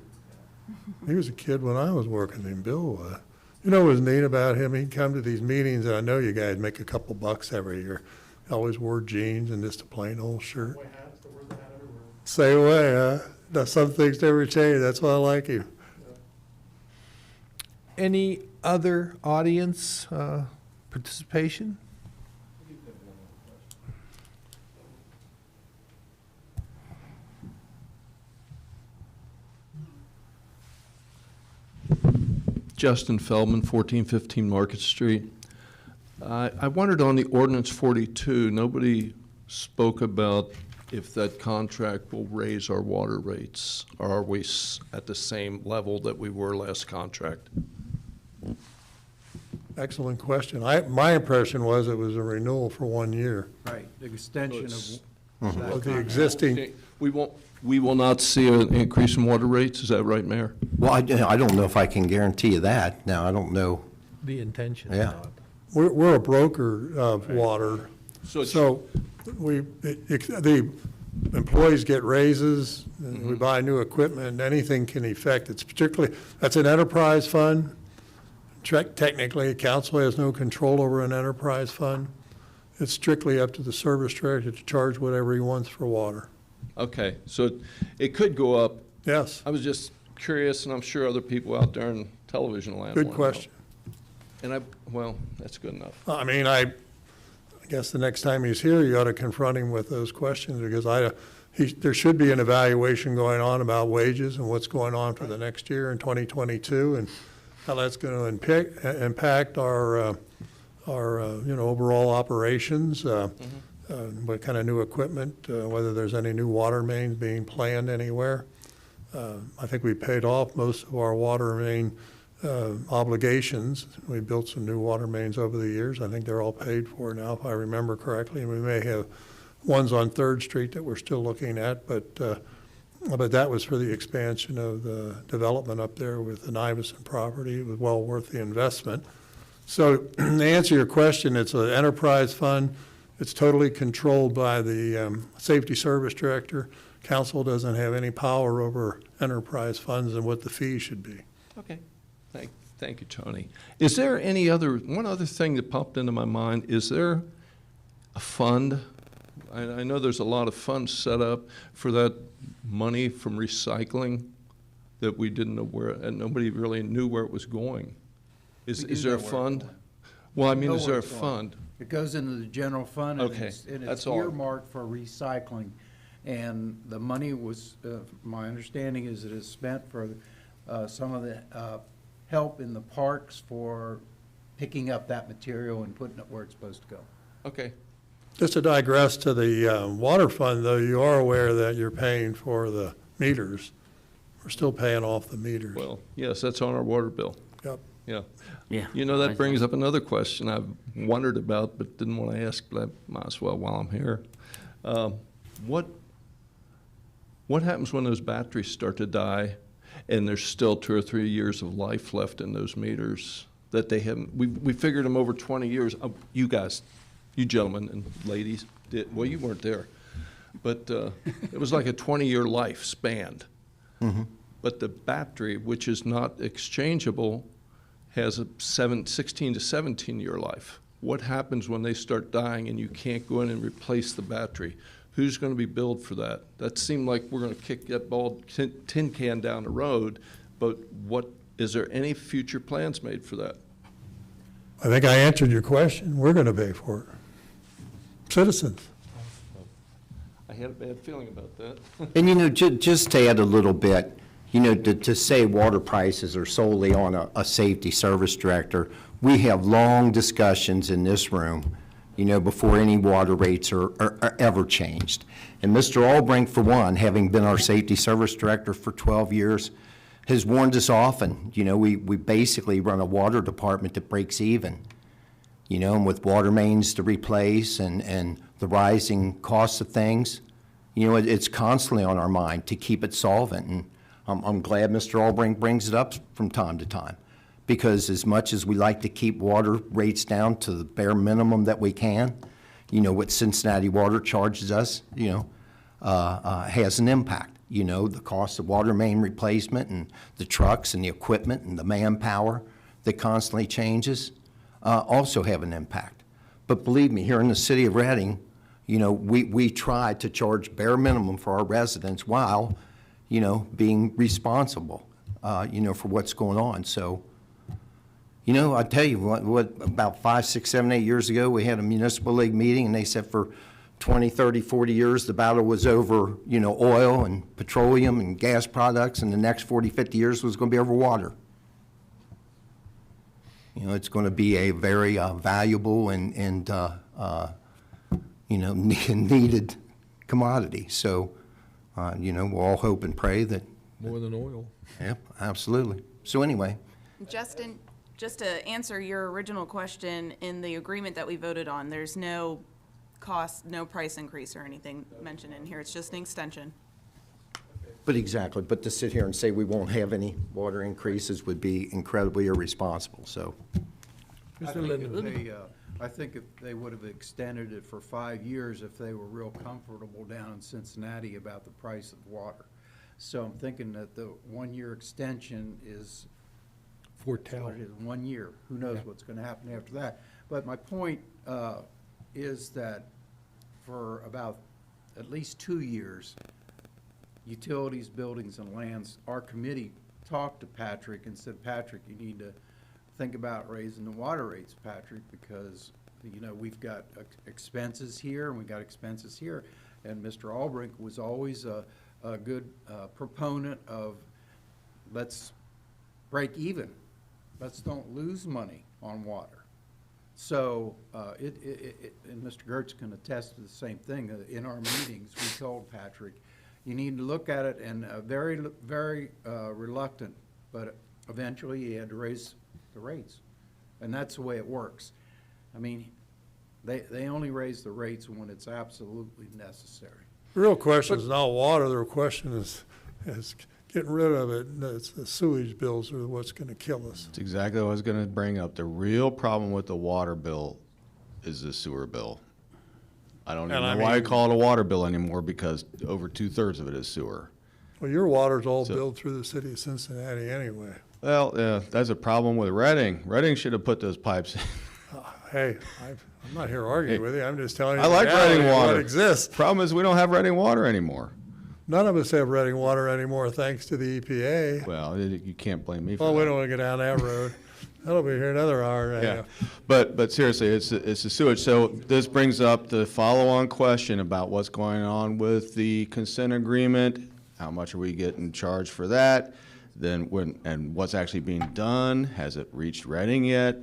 He was a kid when I was working with him, Bill was. You know what was neat about him? He'd come to these meetings, and I know you guys make a couple bucks every year. He always wore jeans and just a plain old shirt. Boy hats, the word the hat everywhere. Same way, huh? Now, some things never change. That's why I like him. Any other audience participation? Justin Feldman, 1415 Market Street. I wondered on the ordinance 42, nobody spoke about if that contract will raise our water rates, or are we at the same level that we were last contract? Excellent question. My impression was it was a renewal for 1 year. right, the extension It's- of that Of the contract. existing, We will not see an increase in water rates, is that right, Mayor? Well, I don't know if I can guarantee you that. Now, I don't know. The intention. Yeah. we're a broker of water. So it's- So the employees get raises, and we buy new equipment, anything can affect. It's particularly, that's an enterprise fund. Technically, council has no control over an enterprise fund. It's strictly up to the service director to charge whatever he wants for water. Okay, so it could go up. Yes, I was just curious, and I'm sure other people out there in television land good wanna know. question. And well, that's good enough. I mean, I guess the next time he's here, you ought to confront him with those questions, because there should be an evaluation going on about wages and what's going on for the next year in 2022, and how that's going to impact our overall operations, what kind of new equipment, whether there's any new water mains being planned anywhere. I think we paid off most of our water main obligations. We built some new water mains over the years. I think they're all paid for now, if I remember correctly. And we may have ones on Third Street that we're still looking at, but that was for the expansion of the development up there with the Nivison property. It was well worth the investment. So to answer your question, it's an enterprise fund. It's totally controlled by the Safety Service Director. Council doesn't have any power over enterprise funds and what the fee should be. Okay, thank you, Tony. Is there one other thing that popped into my mind? Is there a fund? I know there's a lot of funds set up for that money from recycling that we didn't know where, and nobody really knew where it was going. Is We do there a know where it's fund? going. Well, I mean, Know is where there a it's going. fund? It goes into the general fund, and Okay, it's that's all. earmarked for recycling. And the money was, my understanding is it is spent for some of the help in the parks for picking up that material and putting it where it's supposed to go. Okay. Just to digress to the water fund, though, you are aware that you're paying for the meters. We're still paying off the meters. Well, yes, that's on our water bill. Yep. Yeah. Yeah. You know, that brings up another question I've wondered about, but didn't want to ask, but I might as well while I'm here. What happens when those batteries start to die and there's still 2 or 3 years of life left in those meters that they haven't, we figured them over 20 years. You guys, you gentlemen and ladies did, well, you weren't there, but it was like a 20-year life span. But the battery, which is not exchangeable, has a 16 to 17-year life. What happens when they start dying and you can't go in and replace the battery? Who's going to be billed for that? That seemed like we're going to kick that ball tin can down the road, but is there any future plans made for that? I think I answered your question. We're going to pay for it. Citizens. I had a bad feeling about that. And, you know, just to add a little bit, you know, to say water prices are solely on a safety service director, we have long discussions in this room, you know, before any water rates are ever changed. And Mr. Albrecht, for one, having been our safety service director for 12 years, has warned us often. You know, we basically run a water department that breaks even, you know, and with water mains to replace and the rising costs of things, you know, it's constantly on our mind to keep it solvent. And I'm glad Mr. Albrecht brings it up from time to time, because as much as we like to keep water rates down to the bare minimum that we can, you know, what Cincinnati Water charges us, you know, has an impact. You know, the cost of water main replacement and the trucks and the equipment and the manpower that constantly changes also have an impact. But believe me, here in the city of Reading, you know, we try to charge bare minimum for our residents while, you know, being responsible, you know, for what's going on. So, you know, I tell you what, about 5, 6, 7, 8 years ago, we had a municipal league meeting, and they said for 20, 30, 40 years, the battle was over, you know, oil and petroleum and gas products, and the next 40, 50 years was going to be over water. You know, it's going to be a very valuable and you know, needed commodity. So, you know, we'll all hope and pray that. More than oil. Yep, absolutely. So anyway. Justin, just to answer your original question, in the agreement that we voted on, there's no cost, no price increase or anything mentioned in here. It's just an extension. But exactly, but to sit here and say we won't have any water increases would be incredibly irresponsible, so. I think if they would have extended it for 5 years, if they were real comfortable down in Cincinnati about the price of water. So I'm thinking that the 1-year extension is Foretell. what it is, 1 year. Who knows what's going to happen after that? But my point is that for about at least 2 years, utilities, buildings, and lands, our committee talked to Patrick and said, Patrick, you need to think about raising the water rates, Patrick, because, you know, we've got expenses here and we've got expenses here. And Mr. Albrecht was always a good proponent of, let's break even. Let's don't lose money on water. So and Mr. Gertz can attest to the same thing. In our meetings, we told Patrick, you need to look at it, and very reluctant, but eventually he had to raise the rates. And that's the way it works. I mean, they only raise the rates when it's absolutely necessary. The real question is not water, the real question is getting rid of it. It's the sewage bills are what's going to kill us. That's exactly what I was going to bring up. The real problem with the water bill is the sewer bill. I don't even know why I call it a water bill anymore, because over 2/3 of it is sewer. Well, your water's all billed through the city of Cincinnati anyway. Well, yeah, that's a problem with Reading. Reading should have put those pipes in. Hey, I'm not here arguing with you. I'm just telling you. I like Reading water. What exists. Problem is we don't have Reading water anymore. None of us have Reading water anymore, thanks to the EPA. Well, you can't blame me for Well, that. we don't want to go down that road. That'll be here another hour. Yeah, but seriously, it's the sewage. So this brings up the follow-on question about what's going on with the consent agreement. How much are we getting charged for that? Then and what's actually being done? Has it reached Reading yet?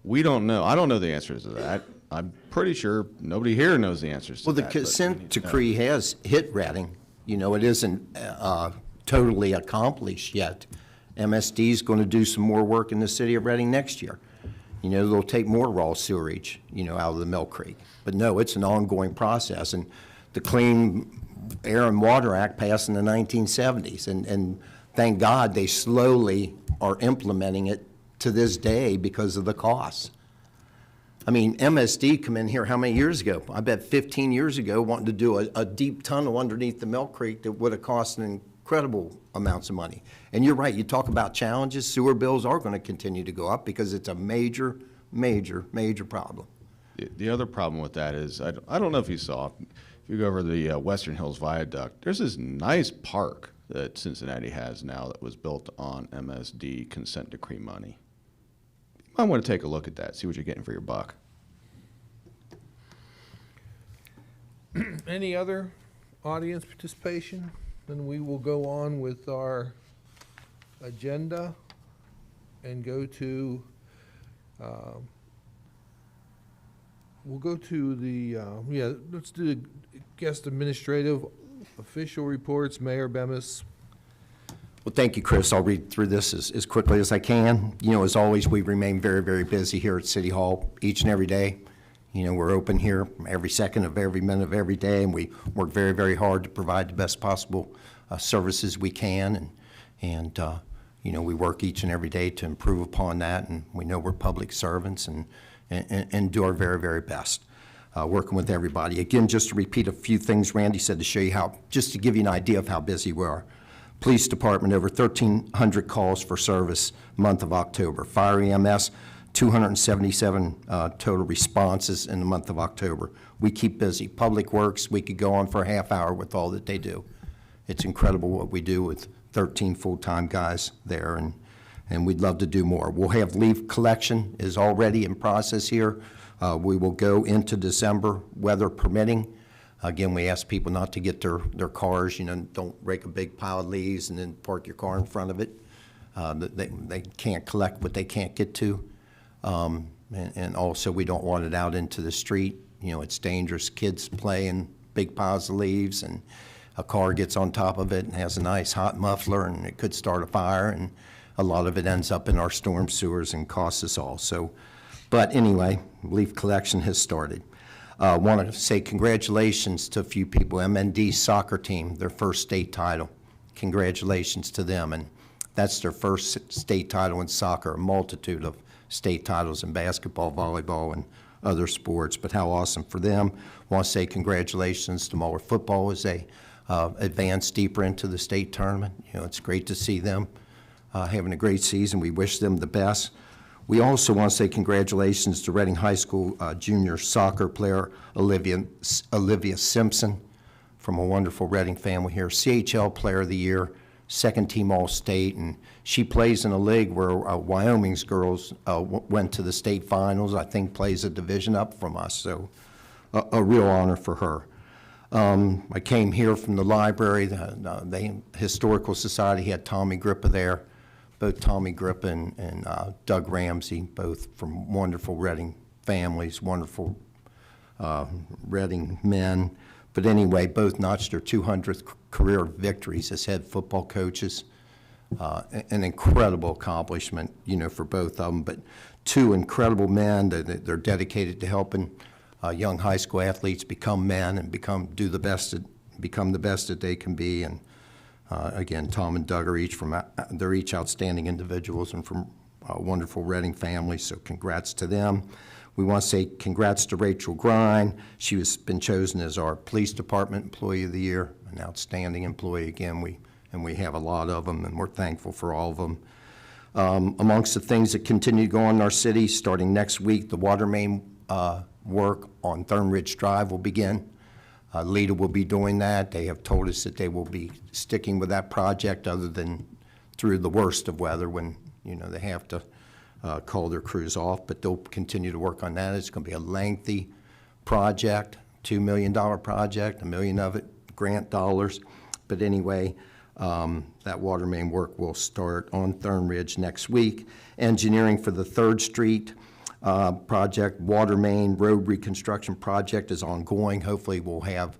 We don't know. I don't know the answers to that. I'm pretty sure nobody here knows the answers to Well, the that. but we consent need to know. decree has hit Reading. You know, it isn't totally accomplished yet. MSD is going to do some more work in the city of Reading next year. You know, they'll take more raw sewerage, you know, out of the Mill Creek. But no, it's an ongoing process. And the Clean Air and Water Act passed in the 1970s. And thank God they slowly are implementing it to this day because of the costs. I mean, MSD come in here how many years ago? I bet 15 years ago wanting to do a deep tunnel underneath the Mill Creek that would have cost an incredible amounts of money. And you're right, you talk about challenges, sewer bills are going to continue to go up because it's a major, major, major problem. The other problem with that is, I don't know if you saw, if you go over the Western Hills Viaduct, there's this nice park that Cincinnati has now that was built on MSD consent decree money. You might want to take a look at that, see what you're getting for your buck. Any other audience participation? Then we will go on with our agenda and go to, we'll go to the, let's do the guest administrative official reports. Mayor Bemis. Well, thank you, Chris. I'll read through this as quickly as I can. You know, as always, we remain very, very busy here at City Hall each and every day. You know, we're open here every second of every minute of every day, and we work very, very hard to provide the best possible services we can. And you know, we work each and every day to improve upon that, and we know we're public servants and do our very, very best. Working with everybody. Again, just to repeat a few things Randy said to show you how, just to give you an idea of how busy we are. Police Department, over 1,300 calls for service month of October. Fire EMS, 277 total responses in the month of October. We keep busy. Public Works, we could go on for a half hour with all that they do. It's incredible what we do with 13 full-time guys there, and we'd love to do more. We'll have leaf collection is already in process here. We will go into December, weather permitting. Again, we ask people not to get their cars, you know, don't rake a big pile of leaves and then park your car in front of it. They can't collect what they can't get to. And also, we don't want it out into the street. You know, it's dangerous. Kids play in big piles of leaves, and a car gets on top of it and has a nice hot muffler, and it could start a fire, and a lot of it ends up in our storm sewers and costs us all. So, but anyway, leaf collection has started. Want to say congratulations to a few people. MND soccer team, their first state title. Congratulations to them. And that's their first state title in soccer, a multitude of state titles in basketball, volleyball, and other sports. But how awesome for them. Want to say congratulations to Muller football as they advance deeper into the state tournament. You know, it's great to see them having a great season. We wish them the best. We also want to say congratulations to Reading High School junior soccer player Olivia Simpson from a wonderful Reading family here. CHL Player of the Year, second team All-State, and she plays in a league where Wyoming's girls went to the state finals. I think plays a division up from us, so a real honor for her. I came here from the library. The Historical Society had Tommy Grippa there. Both Tommy Grippa and Doug Ramsey, both from wonderful Reading families, wonderful Reading men. But anyway, both notched their 200th career victories as head football coaches. An incredible accomplishment, you know, for both of them. But two incredible men. They're dedicated to helping young high school athletes become men and become the best that they can be. And again, Tom and Doug are they're each outstanding individuals and from wonderful Reading families, so congrats to them. We want to say congrats to Rachel Grine. She has been chosen as our Police Department Employee of the Year, an outstanding employee. Again, we have a lot of them, and we're thankful for all of them. Amongst the things that continue to go on in our city, starting next week, the water main work on Thurn Ridge Drive will begin. LEDA will be doing that. They have told us that they will be sticking with that project other than through the worst of weather when, you know, they have to call their crews off, but they'll continue to work on that. It's going to be a lengthy project, $2 million project, $1 million of it grant dollars. But anyway, that water main work will start on Thorn Ridge next week. Engineering for the 3rd Street project, water main road reconstruction project is ongoing. Hopefully we'll have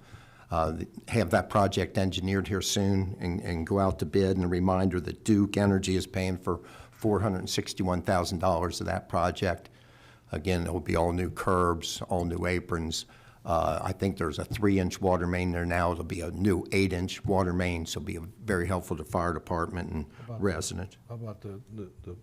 that project engineered here soon and go out to bid. And a reminder that Duke Energy is paying for $461,000 of that project. Again, it will be all new curbs, all new aprons. I think there's a 3-inch water main there now. It'll be a new 8-inch water main, so it'll be very helpful to fire department and residents. How about the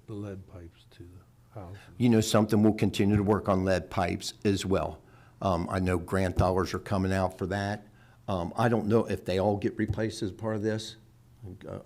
lead pipes to the houses? You know something, we'll continue to work on lead pipes as well. I know grant dollars are coming out for that. I don't know if they all get replaced as part of this.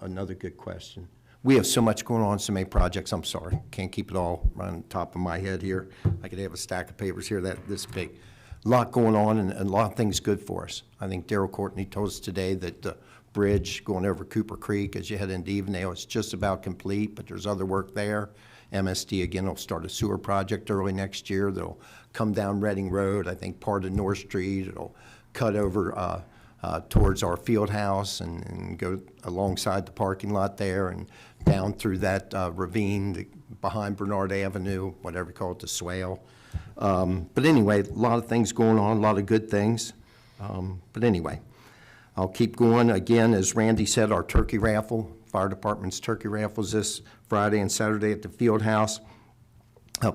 Another good question. We have so much going on, so many projects, I'm sorry. Can't keep it all on top of my head here. I could have a stack of papers here this big. A lot going on and a lot of things good for us. I think Darrell Courtney told us today that the bridge going over Cooper Creek as you head into Evendale, it's just about complete, but there's other work there. MSD, again, will start a sewer project early next year. They'll come down Reading Road, I think part of North Street. It'll cut over towards our field house and go alongside the parking lot there and down through that ravine behind Bernard Avenue, whatever you call it, the swale. But anyway, a lot of things going on, a lot of good things. But anyway, I'll keep going. Again, as Randy said, our turkey raffle, fire department's turkey raffles this Friday and Saturday at the field house.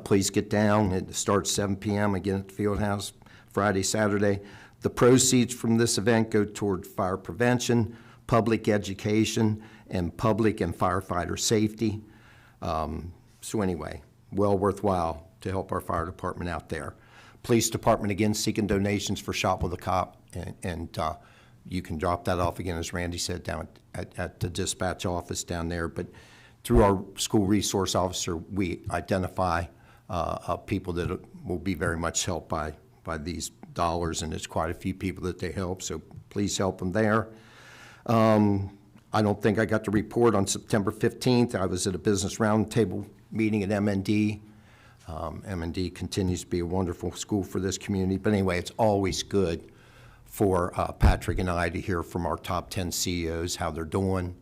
Please get down. It starts 7 p.m. again at the field house, Friday, Saturday. The proceeds from this event go toward fire prevention, public education, and public and firefighter safety. So anyway, well worthwhile to help our fire department out there. Police department, again, seeking donations for Shop with a Cop, and you can drop that off again, as Randy said, down at the dispatch office down there. But through our school resource officer, we identify people that will be very much helped by these dollars, and it's quite a few people that they help, so please help them there. I don't think I got to report on September 15th. I was at a business roundtable meeting at MND. MND continues to be a wonderful school for this community. But anyway, it's always good for Patrick and I to hear from our top 10 CEOs, how they're doing,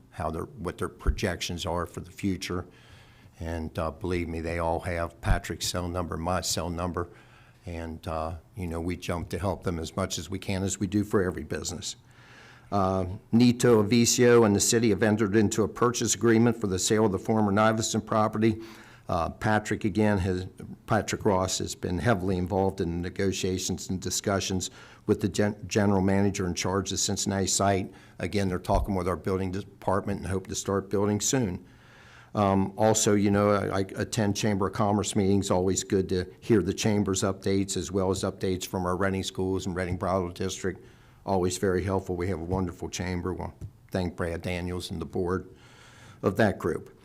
what their projections are for the future. And believe me, they all have Patrick's cell number, my cell number. And, we jump to help them as much as we can, as we do for every business. Nito Avicio and the city have entered into a purchase agreement for the sale of the former Nivison property. Patrick Ross has been heavily involved in negotiations and discussions with the general manager in charge of the Cincinnati site. Again, they're talking with our building department and hope to start building soon. Also, I attend Chamber of Commerce meetings. Always good to hear the Chamber's updates as well as updates from our Reading schools and Reading Bridal District. Always very helpful. We have a wonderful chamber. We'll thank Brad Daniels and the board of that group.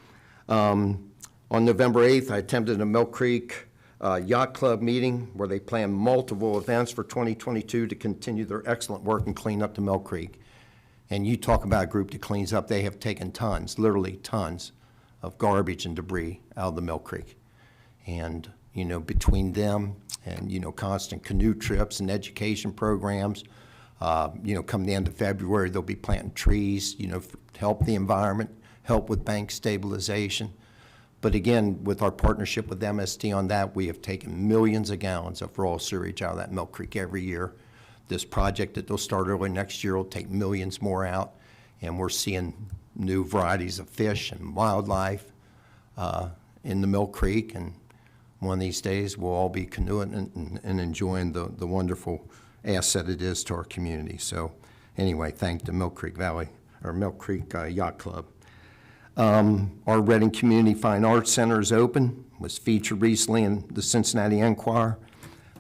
On November 8th, I attended a Milk Creek Yacht Club meeting where they plan multiple events for 2022 to continue their excellent work and clean up the Milk Creek. And you talk about a group that cleans up, they have taken tons, literally tons, of garbage and debris out of the Milk Creek. And, between them and, constant canoe trips and education programs, come the end of February, they'll be planting trees, to help the environment, help with bank stabilization. But again, with our partnership with MSD on that, we have taken millions of gallons of raw sewage out of that Milk Creek every year. This project that they'll start early next year will take millions more out, and we're seeing new varieties of fish and wildlife in the Milk Creek, and one of these days we'll all be canoeing and enjoying the wonderful asset it is to our community. So anyway, thank the Milk Creek Yacht Club. Our Reading Community Fine Arts Center is open, was featured recently in the Cincinnati Enquirer.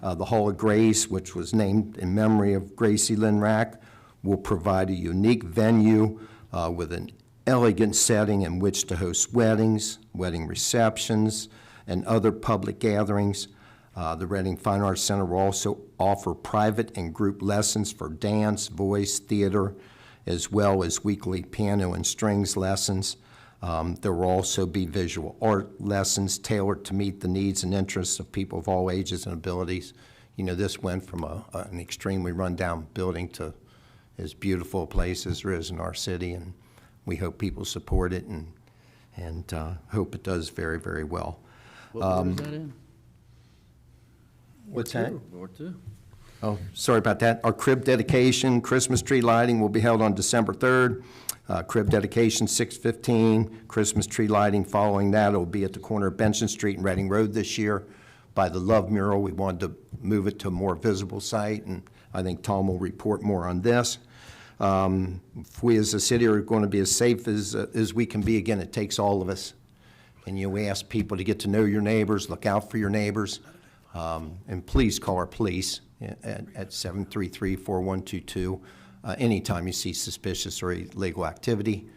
The Hall of Grace, which was named in memory of Gracie Lynn Rack, will provide a unique venue with an elegant setting in which to host weddings, wedding receptions, and other public gatherings. The Reading Fine Arts Center will also offer private and group lessons for dance, voice, theater, as well as weekly piano and strings lessons. There will also be visual art lessons tailored to meet the needs and interests of people of all ages and abilities. You know, this went from an extremely rundown building to as beautiful a place as there is in our city, and we hope people support it and hope it does very, very well. What ward is that in? What's that? Ward 2. Oh, sorry about that. Our crib dedication, Christmas tree lighting will be held on December 3rd. Crib dedication, 6:15. Christmas tree lighting following that, it will be at the corner of Benson Street and Reading Road this year by the Love Mural. We wanted to move it to a more visible site, and I think Tom will report more on this. If we as a city are going to be as safe as we can be, again, it takes all of us. And, you know, we ask people to get to know your neighbors, look out for your neighbors, and please call our police at 733-4122 anytime you see suspicious or illegal activity.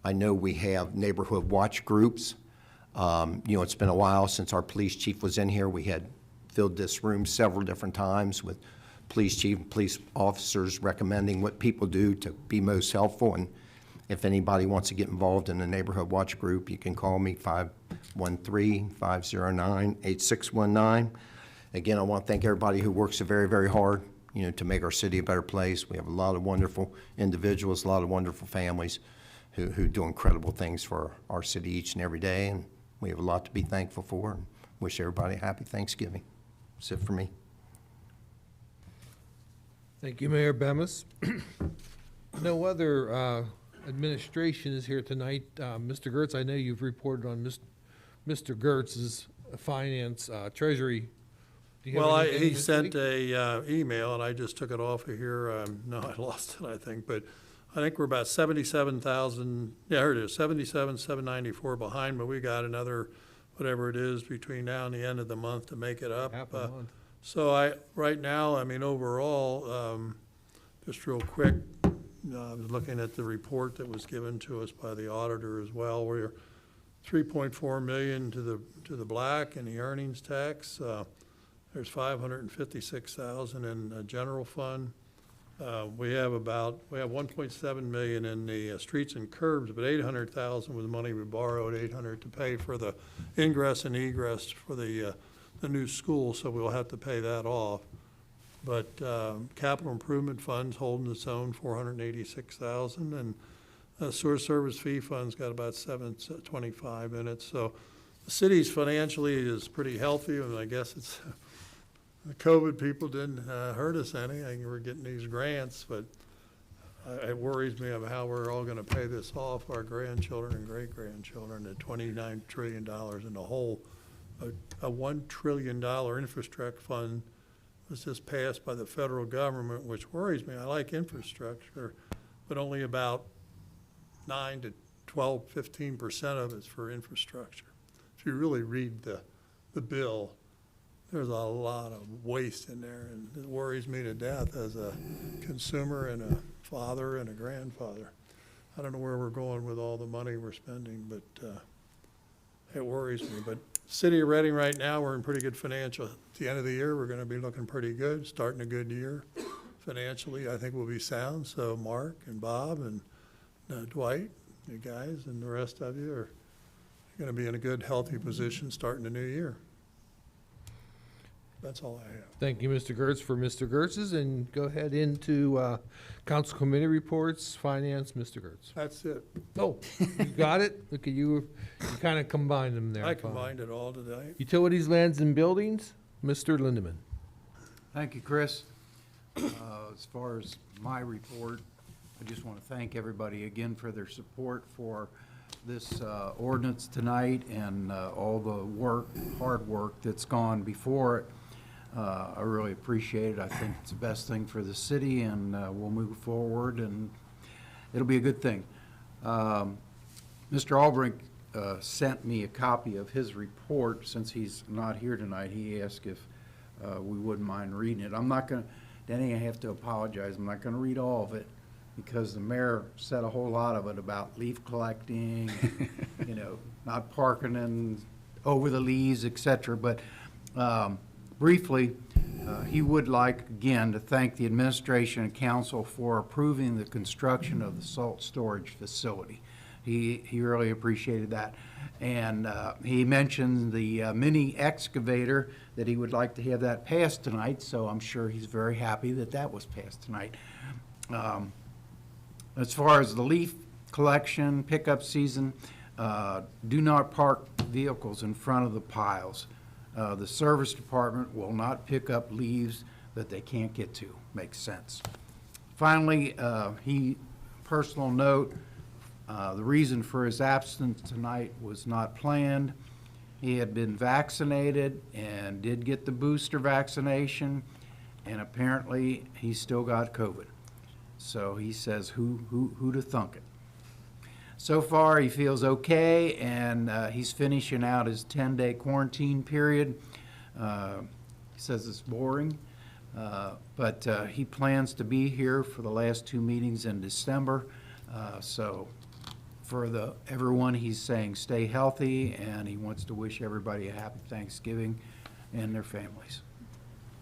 I know we have neighborhood watch groups. You know, it's been a while since our police chief was in here. We had filled this room several different times with police chief and police officers recommending what people do to be most helpful. And if anybody wants to get involved in a neighborhood watch group, you can call me 513-509-8619. Again, I want to thank everybody who works so very, very hard, you know, to make our city a better place. We have a lot of wonderful individuals, a lot of wonderful families who do incredible things for our city each and every day, and we have a lot to be thankful for, and wish everybody a happy Thanksgiving. That's it for me. Thank you, Mayor Bemis. No other administration is here tonight. Mr. Gertz, I know you've reported on Mr. Gertz's finance, treasury. Do you have Well, anything he this sent week? a email, and I just took it off of here. No, I lost it, I think, but I think we're about 77,000, yeah, here it is, 77,794 behind, but we got another, whatever it is, between now and the end of the month to make it up. Half a month. So right now, I mean, overall, just real quick, I was looking at the report that was given to us by the auditor as well. We're 3.4 million to the black in the earnings tax. There's 556,000 in the general fund. We have 1.7 million in the streets and curbs, but 800,000 was money we borrowed, 800 to pay for the ingress and egress for the new school, so we'll have to pay that off. But capital improvement funds holding its own, 486,000, and sewer service fee fund's got about 725 in it. So the city's financially is pretty healthy, and I guess it's the COVID people didn't hurt us any. I think we're getting these grants, but it worries me of how we're all going to pay this off, our grandchildren and great-grandchildren, at $29 trillion in the hole. A $1 trillion infrastructure fund was just passed by the federal government, which worries me. I like infrastructure, but only about 9 to 12, 15% of it's for infrastructure. If you really read the bill, there's a lot of waste in there, and it worries me to death as a consumer and a father and a grandfather. I don't know where we're going with all the money we're spending, but it worries me. But City of Reading right now, we're in pretty good financial. At the end of the year, we're going to be looking pretty good, starting a good year. Financially, I think we'll be sound. So Mark and Bob and Dwight, you guys, and the rest of you are going to be in a good, healthy position starting the new year. That's all I have. Thank you, Mr. Gertz, for Mr. Gertz's, and go ahead into council committee reports, finance, Mr. Gertz. That's it. Oh, you got it? Look at you, you kind of combined them there. I Fine. combined it all today. Utilities, lands, and buildings, Mr. Lindeman. Thank you, Chris. As far as my report, I just want to thank everybody again for their support for this ordinance tonight and all the hard work that's gone before it. I really appreciate it. I think it's the best thing for the city, and we'll move forward, and it'll be a good thing. Mr. Albrink sent me a copy of his report. Since he's not here tonight, he asked if we wouldn't mind reading it. I'm not going to, Danny, I have to apologize. I'm not going to read all of it because the mayor said a whole lot of it about leaf collecting, you know, not parking and over the leaves, et cetera. But briefly, he would like, again, to thank the administration and council for approving the construction of the salt storage facility. He really appreciated that. And he mentioned the mini excavator, that he would like to have that passed tonight, so I'm sure he's very happy that that was passed tonight. As far as the leaf collection, pickup season, do not park vehicles in front of the piles. The service department will not pick up leaves that they can't get to. Makes sense. Finally, personal note, the reason for his absence tonight was not planned. He had been vaccinated and did get the booster vaccination, and apparently he still got COVID. So he says, who to thunk it? So far, he feels okay, and he's finishing out his 10-day quarantine period. He says it's boring, but he plans to be here for the last 2 meetings in December. So for everyone, he's saying stay healthy, and he wants to wish everybody a happy Thanksgiving and their families.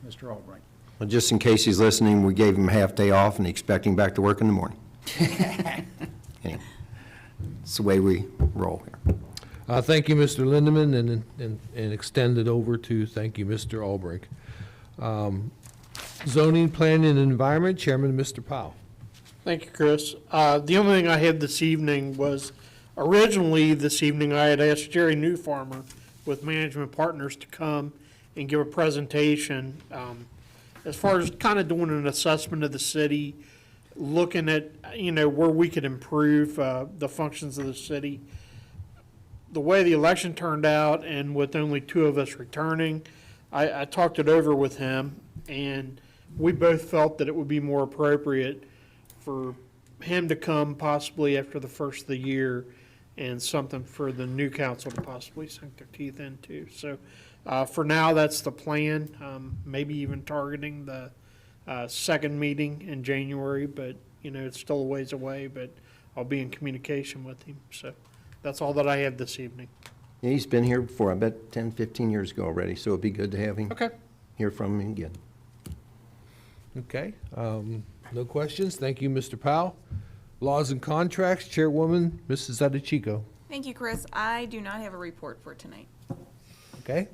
Mr. Albright. Well, just in case he's listening, we gave him a half-day off and expecting back to work in the morning. Anyway, it's the way we roll here. Thank you, Mr. Lindeman, and extend it over to, thank you, Mr. Albrecht. Zoning, Planning, and Environment, Chairman, Mr. Powell. Thank you, Chris. The only thing I had this evening was, originally this evening, I had asked Jerry Newfarmer with Management Partners to come and give a presentation as far as kind of doing an assessment of the city, looking at, where we could improve the functions of the city. The way the election turned out, and with only 2 of us returning, I talked it over with him, and we both felt that it would be more appropriate for him to come possibly after the first of the year, and something for the new council to possibly sink their teeth into. So for now, that's the plan, maybe even targeting the second meeting in January, but, it's still a ways away, but I'll be in communication with him. So that's all that I have this evening. Yeah, he's been here before, I bet 10, 15 years ago already, so it'd be good to have him. Okay. Hear from him again. Okay, no questions. Thank you, Mr. Powell. Laws and Contracts, Chairwoman, Mrs. Adechico. Thank you, Chris. I do not have a report for tonight. Okay,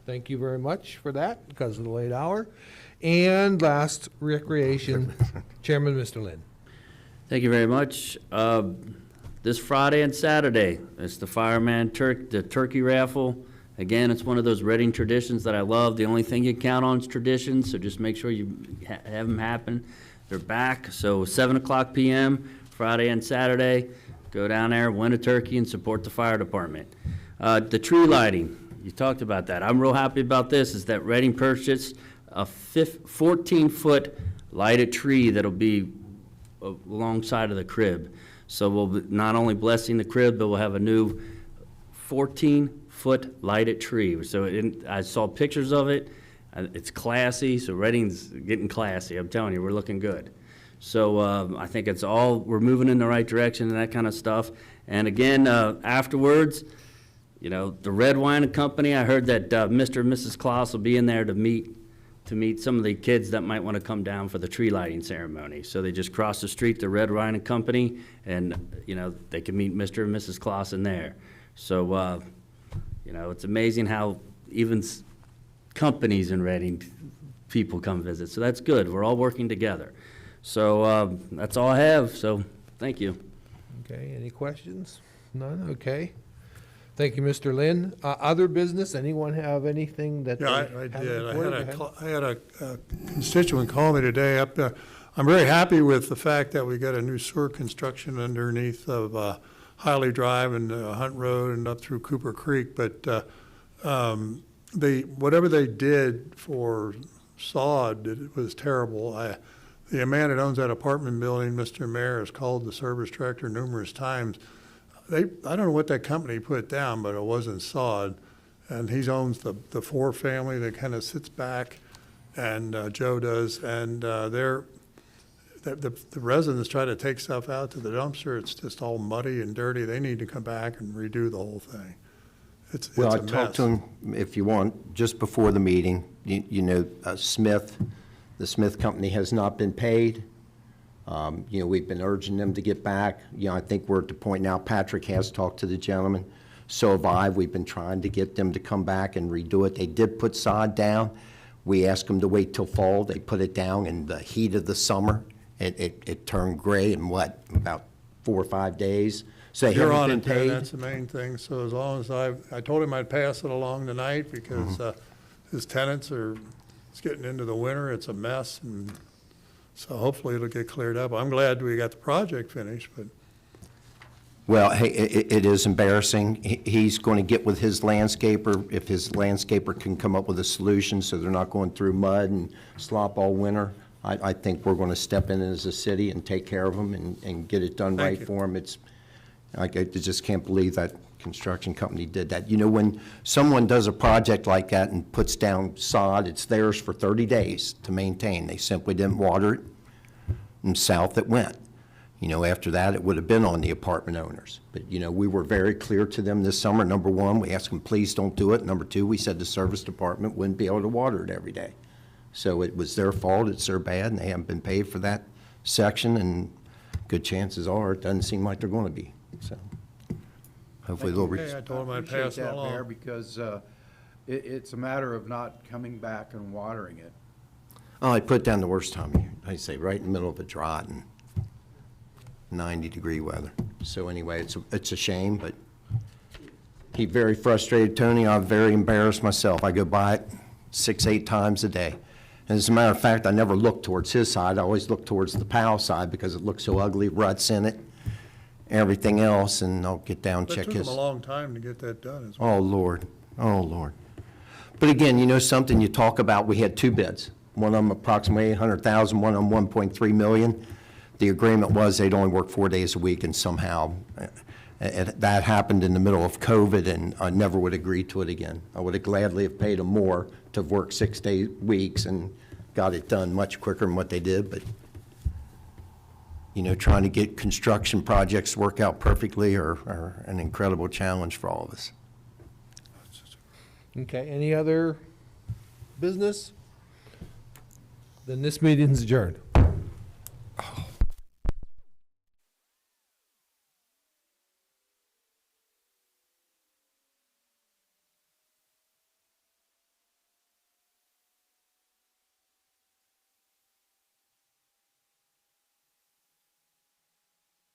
thank you very much for that because of the late hour. And last, Recreation, Chairman, Mr. Lynn. Thank you very much. This Friday and Saturday, it's the the turkey raffle. Again, it's one of those Reading traditions that I love. The only thing you count on is traditions, so just make sure you have them happen. They're back, so 7 o'clock p.m., Friday and Saturday. Go down there, win a turkey, and support the fire department. The tree lighting, you talked about that. I'm real happy about this, is that Reading purchased a 14-foot lighted tree that'll be alongside of the crib. So we'll be not only blessing the crib, but we'll have a new 14-foot lighted tree. So I saw pictures of it. It's classy, so Reading's getting classy. I'm telling you, we're looking good. So I think we're moving in the right direction and that kind of stuff. And again, afterwards, the Red Wine Company, I heard that Mr. and Mrs. Klaus will be in there to meet some of the kids that might want to come down for the tree lighting ceremony. So they just cross the street to Red Wine Company, and, they can meet Mr. and Mrs. Klaus in there. So, it's amazing how even companies in Reading, people come visit. So that's good. We're all working together. So that's all I have. So thank you. Okay, any questions? None? Okay. Thank you, Mr. Lynn. Other business, anyone have anything that? Yeah, I did. I had a constituent call me today up there. I'm very happy with the fact that we got a new sewer construction underneath of Hiley Drive and Hunt Road and up through Cooper Creek. But whatever they did for sod, it was terrible. The man that owns that apartment building, Mr. Mayor, has called the service director numerous times. I don't know what that company put down, but it wasn't sod. And he owns the Four family that kind of sits back, and Joe does. And the residents try to take stuff out to the dumpster. It's just all muddy and dirty. They need to come back and redo the whole thing. It's Well, a I talked to mess. him, if you want, just before the meeting. The Smith Company has not been paid. You know, we've been urging them to get back. You know, I think we're at the point now, Patrick has talked to the gentleman. So have I. We've been trying to get them to come back and redo it. They did put sod down. We asked them to wait till fall. They put it down in the heat of the summer. It turned gray in what, about 4 or 5 days? So they You're haven't on been it, Ted, paid. that's the main thing. So as long as I told him I'd pass it along tonight because his tenants it's getting into the winter, it's a mess, and so hopefully it'll get cleared up. I'm glad we got the project finished, but Well, hey, it is embarrassing. He's going to get with his landscaper, if his landscaper can come up with a solution so they're not going through mud and slop all winter. I think we're going to step in as a city and take care of them and get it done Thank right you. for them. I just can't believe that construction company did that. You know, when someone does a project like that and puts down sod, it's theirs for 30 days to maintain. They simply didn't water it, and south it went. You know, after that, it would have been on the apartment owners. But, you know, we were very clear to them this summer. Number one, we asked them, please don't do it. Number two, we said the service department wouldn't be able to water it every day. So it was their fault, it's their bad, and they haven't been paid for that section, and good chances are it doesn't seem like they're going to be. So hopefully they'll. okay, I told him I'd pass it Appreciate that, Mayor, along. because it's a matter of not coming back and watering it. Oh, I put down the worst time of year. I say right in the middle of a drought and 90-degree weather. So anyway, it's a shame, but he very frustrated, Tony. I'm very embarrassed myself. I go by it 6-8 times a day. And as a matter of fact, I never look towards his side. I always look towards the Powell side because it looks so ugly, ruts in it, everything else, and I'll get down, But it check took his. them a long time to get that done as well. Oh, Lord. Oh, Lord. But again, you know something, you talk about, we had 2 bids. One of them approximately 800,000, one of them 1.3 million. The agreement was they'd only work 4 days a week, and somehow that happened in the middle of COVID, and I never would agree to it again. I would have gladly have paid them more to have worked 6-day weeks and got it done much quicker than what they did, but you know, trying to get construction projects to work out perfectly are an incredible challenge for all of us. Okay, any other business? Then this meeting's adjourned.